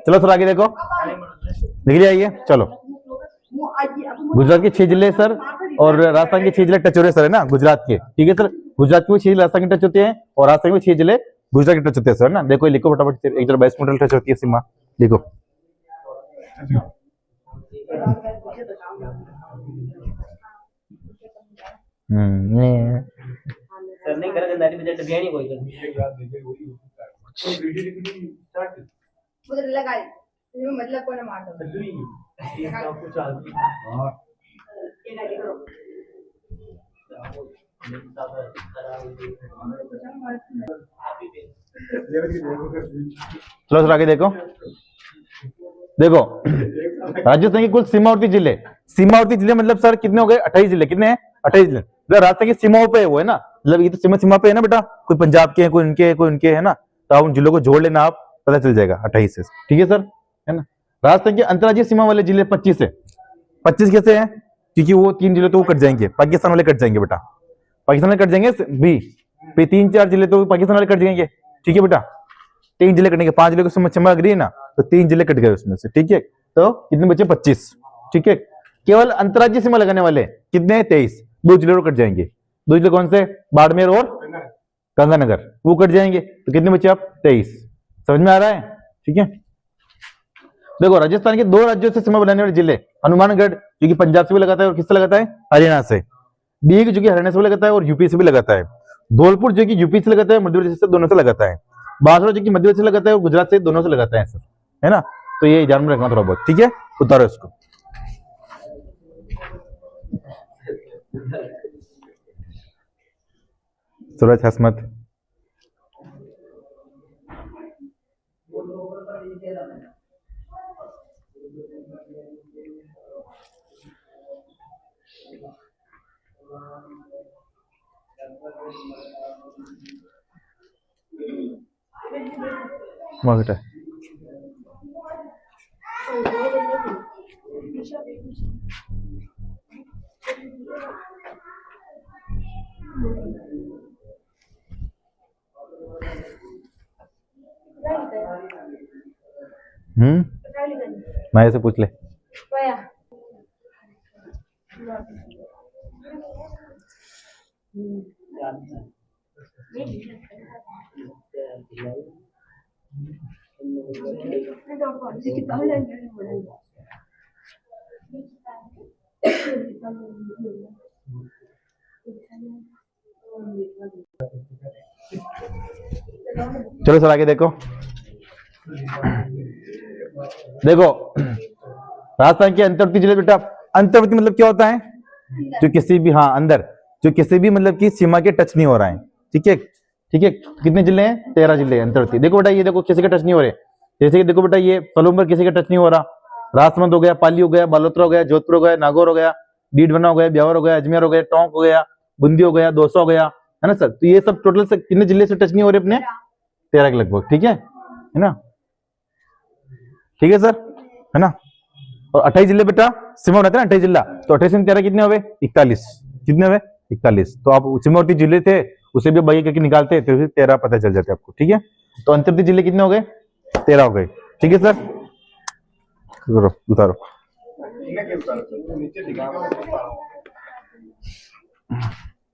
चलो सर आगे देखो, लिख लिया ये, चलो। गुजरात के 6 जिले सर, और राजस्थान के 6 जिले टच हो रहे सर, है ना, गुजरात के, ठीक है सर। गुजरात के 6 जिले राजस्थान के टच होते हैं, और राजस्थान के 6 जिले गुजरात के टच होते हैं सर, ना। देखो लिखो फटाफट, 122 मीटर टच होती है सीमा, लिखो। सर नहीं करेंगे नारी बजट बिया नहीं कोई कर उधर लगा ये मतलब कोने मार दो ये सब कुछ आदमी हां ये गाड़ी करो चलो सर आगे देखो। देखो राजस्थान की कुल सीमावर्ती जिले मतलब सर कितने हो गए, 28 जिले। कितने हैं? 28 जिले। राजस्थान की सीमाओं पे वो है ना, मतलब ये तो सीमा पे है ना बेटा, कोई पंजाब के हैं, कोई उनके है ना, तो आप उन जिलों को जोड़ लेना, आप पता चल जाएगा 28 से, ठीक है सर, है ना। राजस्थान की अंतर्राज्यीय सीमा वाले जिले 25 है। 25 कैसे हैं? क्योंकि वो 3 जिले तो वो कट जाएंगे, पाकिस्तान वाले कट जाएंगे बेटा, पाकिस्तान वाले कट जाएंगे भी 3-4 जिले तो पाकिस्तान वाले कट जाएंगे, ठीक है बेटा। 3 जिले कटेंगे, 5 जिले को सीमा अग्री है ना, तो 3 जिले कट गए उसमें से, ठीक है। तो कितने बचे? 25, ठीक है। केवल अंतर्राज्यीय सीमा लगाने वाले कितने? 23। 2 जिले कट जाएंगे। 2 जिले कौन से? बाड़मेर और गंगानगर, वो कट जाएंगे, तो कितने बचे आप? 23। समझ में आ रहा है? ठीक है। देखो राजस्थान के 2 राज्यों से सीमा बनाने वाले जिले, हनुमानगढ़ जो कि पंजाब से भी लगाता है और किससे लगाता है? हरियाणा से। डीग जो कि हरियाणा से भी लगाता है और यूपी से भी लगाता है। धौलपुर जो कि यूपी से लगाता है, मध्य प्रदेश से, दोनों से लगाता है। बांसवाड़ा जो कि मध्य प्रदेश से लगाता है और गुजरात से, दोनों से लगाता है सर, है ना। तो ये ध्यान में रखना थोड़ा बहुत, ठीक है। उतारो इसको। सूरज हसमत बेटा मैं से पूछ ले। चलो सर आगे देखो। देखो राजस्थान के अंतर्वर्ती जिले बेटा, अंतर्वर्ती मतलब क्या होता है? जो किसी भी, हाँ अंदर, जो किसी भी मतलब की सीमा के टच नहीं हो रहा है, ठीक है, ठीक है। कितने जिले हैं? 13 जिले अंतर्वर्ती। देखो बेटा ये देखो किसी के टच नहीं हो रहे, जैसे कि देखो बेटा ये पलुम्बर किसी का टच नहीं हो रहा, राजसमंद हो गया, पाली हो गया, बालोतरा हो गया, जोधपुर हो गया, नागौर हो गया, डीडवना हो गया, ब्यावर हो गया, अजमेर हो गया, टोंक हो गया, बूंदी हो गया, दौसा हो गया, है ना सर। तो ये सब टोटल से कितने जिले से टच नहीं हो रहे अपने? 13 के लगभग, ठीक है ना, ठीक है सर, है ना। और 28 जिले बेटा सीमा बनाते हैं ना 28 जिला, तो 28 में 13 कितने हुए 41, कितने हुए 41। तो आप सीमावर्ती जिले थे उसे भी बाई करके निकालते तो फिर 13 पता चल जाते आपको, ठीक है। तो अंतर्वर्ती जिले कितने हो गए 13 हो गए, ठीक है सर। करो उतारो,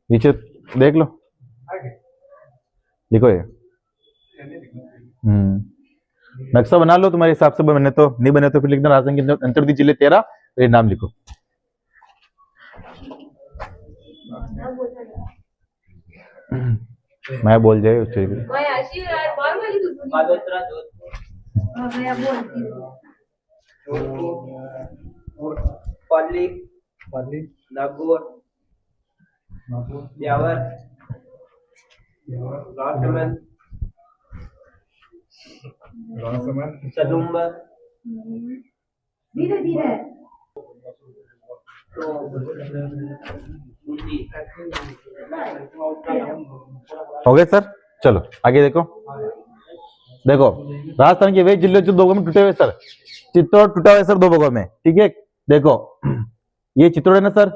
नीचे देख लो, देखो ये नक्शा बना लो तुम्हारे हिसाब से, बने तो नहीं बने तो फिर लिखना राजस्थान के अंतर्वर्ती जिले 13, ये नाम लिखो। मैं बोल जाए उससे भी। पाली नागौर ब्यावर राजसमंद सलूम्बर धीरे धीरे हो गए सर, चलो आगे देखो। देखो राजस्थान के वे जिले जो 2 भागों में टूटे हुए सर, चित्तौड़ टूटा हुआ है सर 2 भागों में, ठीक है। देखो ये चित्तौड़ है ना सर,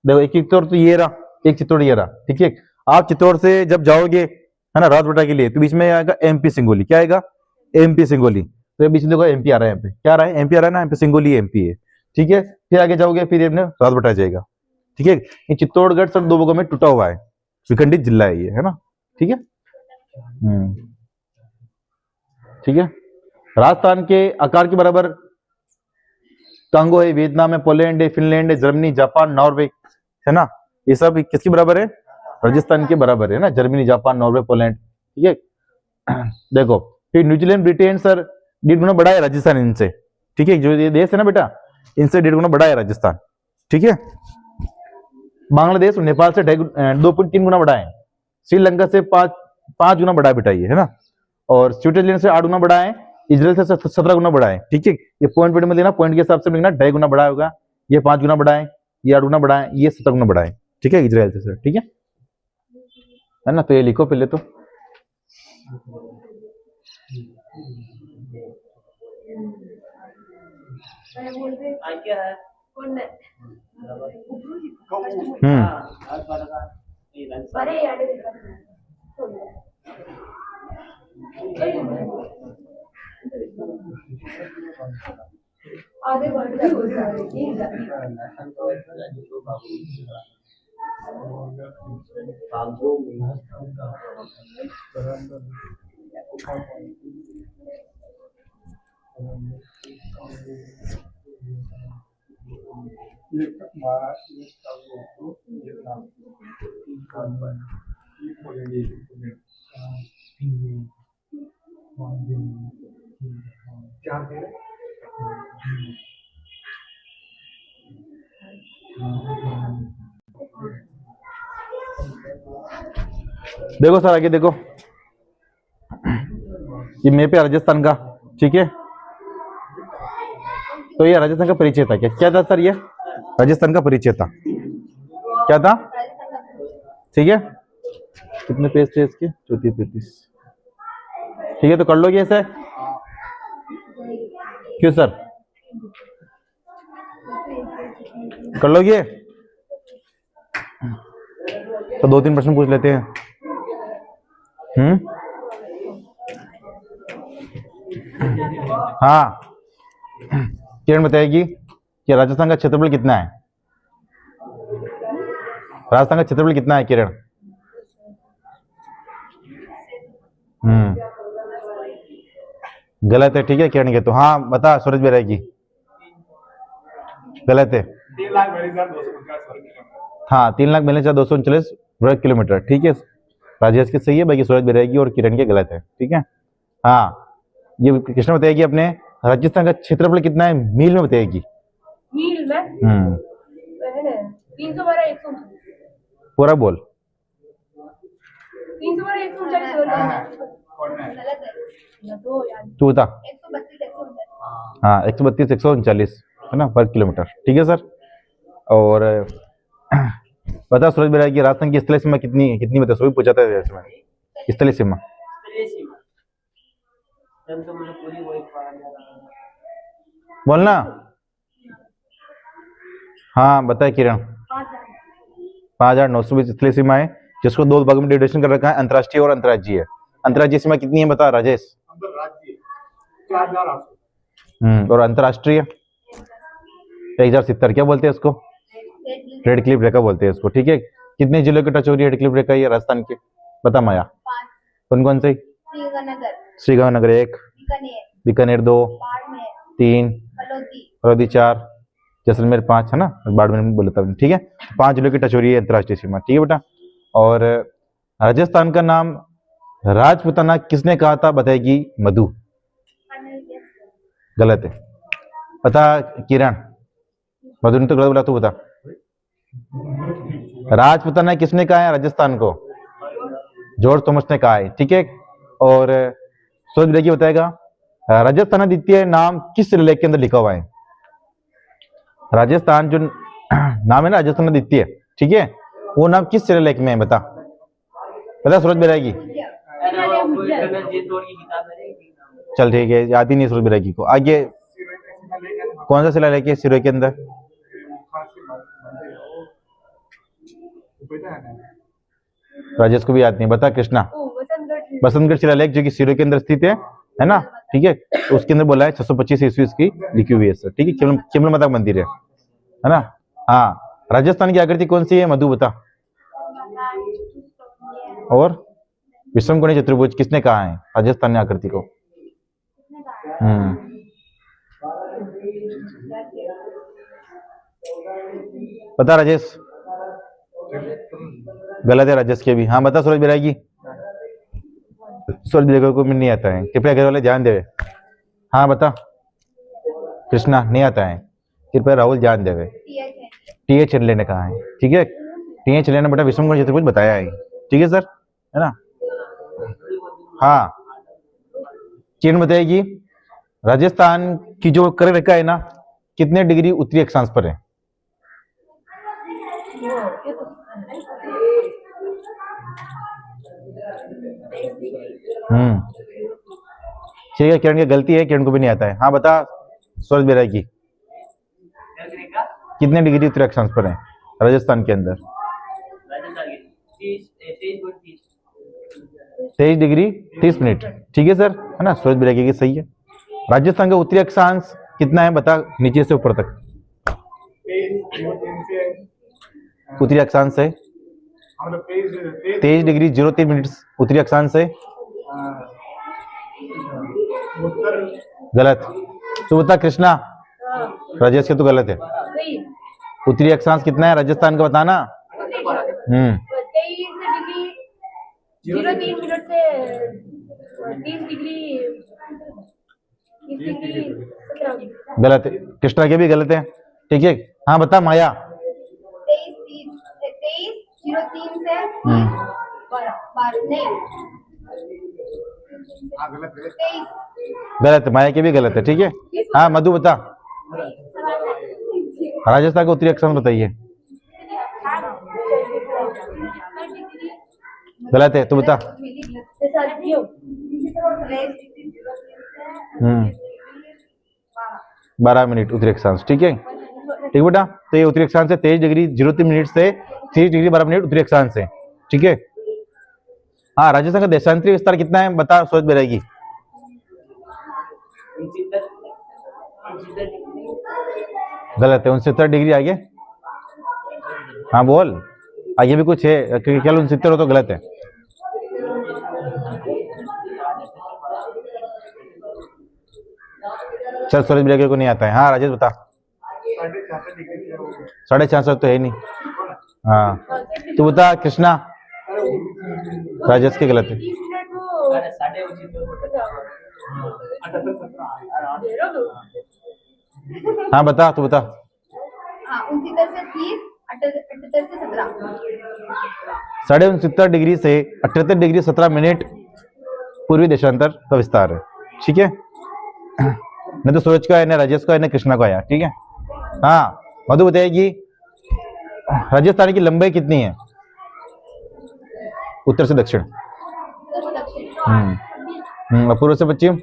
देखो एक चित्तौड़ तो ये रहा, एक चित्तौड़ ये रहा, ठीक है। आप चित्तौड़ से जब जाओगे है ना राजबाड़ा के लिए, तो बीच में आएगा एमपी सिंगोली, क्या आएगा एमपी सिंगोली, तो ये बीच में देखो एमपी आ रहा है, यहाँ पे क्या आ रहा है एमपी आ रहा है ना, यहाँ पे सिंगोली एमपी है, ठीक है। फिर आगे जाओगे फिर ये राजबाड़ा जाएगा, ठीक है। ये चित्तौड़गढ़ सर 2 भागों में टूटा हुआ है, विखंडित जिला है ये, है ना, ठीक है। ठीक है। राजस्थान के आकार के बराबर कांगो है, वियतनाम है, पोलैंड है, फिनलैंड है, जर्मनी, जापान, नॉर्वे, है ना, ये सब किसके बराबर है राजस्थान के बराबर है ना, जर्मनी, जापान, नॉर्वे, पोलैंड, ठीक है। देखो फिर न्यूजीलैंड, ब्रिटेन सर 1.5 गुना बड़ा है राजस्थान इनसे, ठीक है। जो ये देश है ना बेटा इनसे 1.5 गुना बड़ा है राजस्थान, ठीक है। बांग्लादेश और नेपाल से 2.3 गुना बड़ा है, श्रीलंका से 5 गुना बड़ा है बेटा ये, है ना। और स्विट्जरलैंड से 8 गुना बड़ा है, इजराइल से 17 गुना बड़ा है, ठीक है। ये पॉइंट में लेना, पॉइंट के हिसाब से लिखना, 2.5 गुना बड़ा होगा, ये 5 गुना बड़ा है, ये 8 गुना बड़ा है, ये 17 गुना बड़ा है, ठीक है इजराइल से सर, ठीक है ना। तो ये लिखो पहले तो, क्या है आधे घंटे हो जाएगी। देखो सर आगे देखो, ये मैप है राजस्थान का, ठीक है। तो ये राजस्थान का परिचय था, क्या था सर, ये राजस्थान का परिचय था, क्या था, ठीक है। कितने पेज थे इसके 34-35, ठीक है। तो कर लोगे ऐसे, क्यों सर कर लोगे, तो 2-3 प्रश्न पूछ लेते हैं। हाँ किरण बताएगी कि राजस्थान का क्षेत्रफल कितना है, राजस्थान का क्षेत्रफल कितना है किरण। गलत है, ठीक है किरण के, तो हाँ बता सूरज भी रहेगी, गलत है। 3,42,249 हाँ 3,42,239 वर्ग किलोमीटर, ठीक है। राजेश की सही है, बाकी सूरज भी रहेगी और किरण के गलत है, ठीक है। हाँ ये कृष्ण बताएगी अपने राजस्थान का क्षेत्रफल कितना है मील में बताएगी, मील में 312 पूरा बोल 312 तू बता। 132 हाँ 132-139 है ना वर्ग किलोमीटर, ठीक है सर। और बता सूरज बेरा की राजस्थान की स्थलीय सीमा कितनी बता, सभी पूछा था स्थलीय सीमा। बोलना हाँ बताए किरण। 5,920 स्थलीय सीमा है, जिसको दो भागों में डिवाइडेशन कर रखा है, अंतर्राष्ट्रीय और अंतर्राज्यीय। अंतर्राज्यीय सीमा कितनी है बता राजेश? और अंतर्राष्ट्रीय 1070। क्या बोलते हैं उसको? रेड क्लिफ रेखा बोलते हैं उसको। ठीक है, कितने जिलों की टच हो रही है रेड क्लिफ रेखा ये राजस्थान के? बता माया। 5। कौन कौन से? श्रीगंगानगर, श्रीगंगानगर 1, बीकानेर, बीकानेर 2, बाड़मेर, 3, हल्द्वानी, हल्द्वानी 4, जैसलमेर 5 है ना, बाड़मेर में बोला था। ठीक है, 5 जिलों की टच हो रही है अंतर्राष्ट्रीय सीमा। ठीक है बेटा। और राजस्थान का नाम राजपुताना किसने कहा था बताएगी मधु? गलत है। पता किरण? मधु ने तो गलत बोला, तू बता। राजपुताना किसने कहा है राजस्थान को? जॉर्ज थॉमस ने कहा है। ठीक है, और सोच देखिए बताएगा राजस्थान द्वितीय नाम किस शिलालेख के अंदर लिखा हुआ है? राजस्थान जो नाम है ना राजस्थान द्वितीय, ठीक है, वो नाम किस शिलालेख में है बता? पता सूरज बैरागी? चल ठीक है, याद ही नहीं सूरज बैरागी को। आगे कौन सा शिलालेख है सिरोही के अंदर? राजेश को भी याद नहीं, बता कृष्णा। बसंतगढ़ शिलालेख जो कि सिरोही के अंदर स्थित है ना। ठीक है, तो उसके अंदर बोला है 625 ईस्वी इसकी लिखी हुई है सर। ठीक है, केवल माता मंदिर है ना। हाँ, राजस्थान की आकृति कौन सी है मधु बता? और विषमकोणीय चतुर्भुज किसने कहा है राजस्थान ने आकृति को? बता राजेश। गलत है राजेश के भी। हाँ बता सूरज बैरागी। सूरज बैरागी को नहीं आता है, कृपया घर वाले ध्यान देवे। हाँ बता कृष्णा, नहीं आता है, कृपया राहुल ध्यान देवे। टी.एच. हेडले ने कहा है। ठीक है, टी.एच. हेडले ने बेटा विषमकोणीय चतुर्भुज बताया है। ठीक है सर, है ना। हाँ, किरण बताएगी राजस्थान की जो कर्क रेखा है ना कितने डिग्री उत्तरी अक्षांश पर है? ठीक है, किरण की गलती है, किरण को भी नहीं आता है। हाँ बता सूरज बैरागी, कितने डिग्री उत्तरी अक्षांश पर है राजस्थान के अंदर? 23 डिग्री 30 मिनट। ठीक है सर, है ना, सूरज बैरागी की सही है। राजस्थान का उत्तरी अक्षांश कितना है बता, नीचे से ऊपर तक? उत्तरी अक्षांश है 23 डिग्री 03 मिनट उत्तरी अक्षांश है। गलत। तो बता कृष्णा। राजेश के तो गलत है। उत्तरी अक्षांश कितना है राजस्थान का बताना? 23 मिनट से 30 डिग्री गलत है, कृष्णा के भी गलत है। ठीक है, हाँ बता माया। 23:03 से 12 गलत है, माया के भी गलत है। ठीक है, हाँ मधु बता राजस्थान का उत्तरी अक्षांश बताइए। गलत है, तू बता। 12 मिनट उत्तरी अक्षांश। ठीक है, ठीक बेटा। तो ये उत्तरी अक्षांश है 23 डिग्री 03 मिनट से 30 डिग्री 12 मिनट उत्तरी अक्षांश है। ठीक है, हाँ राजस्थान का देशांतरीय विस्तार कितना है बता सोच बैरागी? गलत है, 69 डिग्री। आगे हाँ बोल, आगे भी कुछ है क्योंकि क्या 69 हो तो गलत है। चल सूरज बैरागी को नहीं आता है। हाँ राजेश बता। 650 तो है नहीं। हाँ तू बता कृष्णा। राजेश के गलत है। हाँ बता, तू बता। 69 से 30, 78 से 17। 69.5 डिग्री से 78 डिग्री 17 मिनट पूर्वी देशांतर का विस्तार है। ठीक है, न तो सूरज का है, न राजेश का है, न कृष्णा का आया। ठीक है, हाँ मधु बताएगी राजस्थान की लंबाई कितनी है उत्तर से दक्षिण? पूर्व से पश्चिम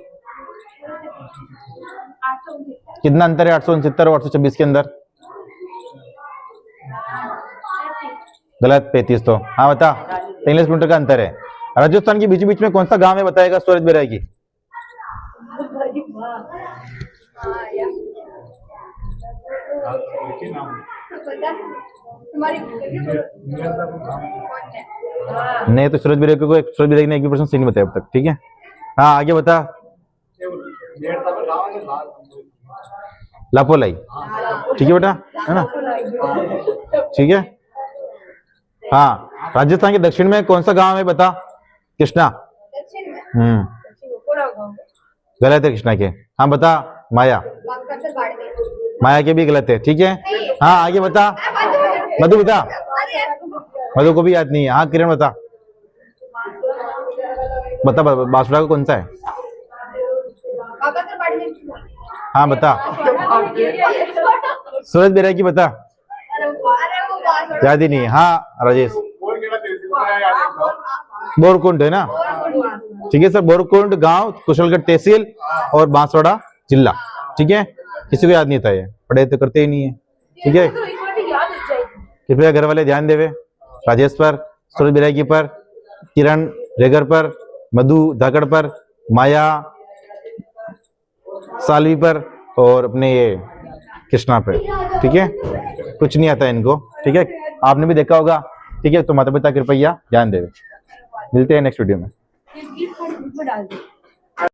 कितना अंतर है 869 और 826 के अंदर? गलत 35 तो हाँ बता 43 किलोमीटर का अंतर है। राजस्थान के बीच बीच में कौन सा गांव है बताएगा सूरज बैरागी? हाँ या पता तुम्हारी कौन है? नहीं तो सूरज बैरागी को सूरज बैरागी ने 1% सही नहीं बताया अब तक। ठीक है हाँ आगे बता। लापोलाई ठीक है बेटा है ना ठीक है। हाँ राजस्थान के दक्षिण में कौन सा गांव है बता? कृष्णा। दक्षिण में गलत है कृष्णा के। हाँ बता माया। बागपत बाड़मेर। माया के भी गलत है। ठीक है हाँ आगे बता। मधु बता। मधु को भी याद नहीं है। हाँ किरण बता बता बांसुड़ा का कौन सा है? बागपत बाड़मेर। हाँ बता। सूरज बैरागी बता। अरे वो बात याद ही नहीं है। हाँ राजेश बोरकुंड है ना ठीक है सर। बोरकुंड गांव कुशलगढ़ तहसील और बांसवाड़ा जिला। ठीक है किसी को याद नहीं था ये पढ़े तो करते ही नहीं है। ठीक है कृपया घर वाले ध्यान देवे राजेश पर, सूरज बैरागी पर, किरण रेगर पर, मधु धाकड़ पर, माया सालवी पर और अपने ये कृष्णा पर। ठीक है कुछ नहीं आता इनको। ठीक है आपने भी देखा होगा। ठीक है तो माता पिता कृपया ध्यान देवे। मिलते हैं नेक्स्ट वीडियो में। डाल दे।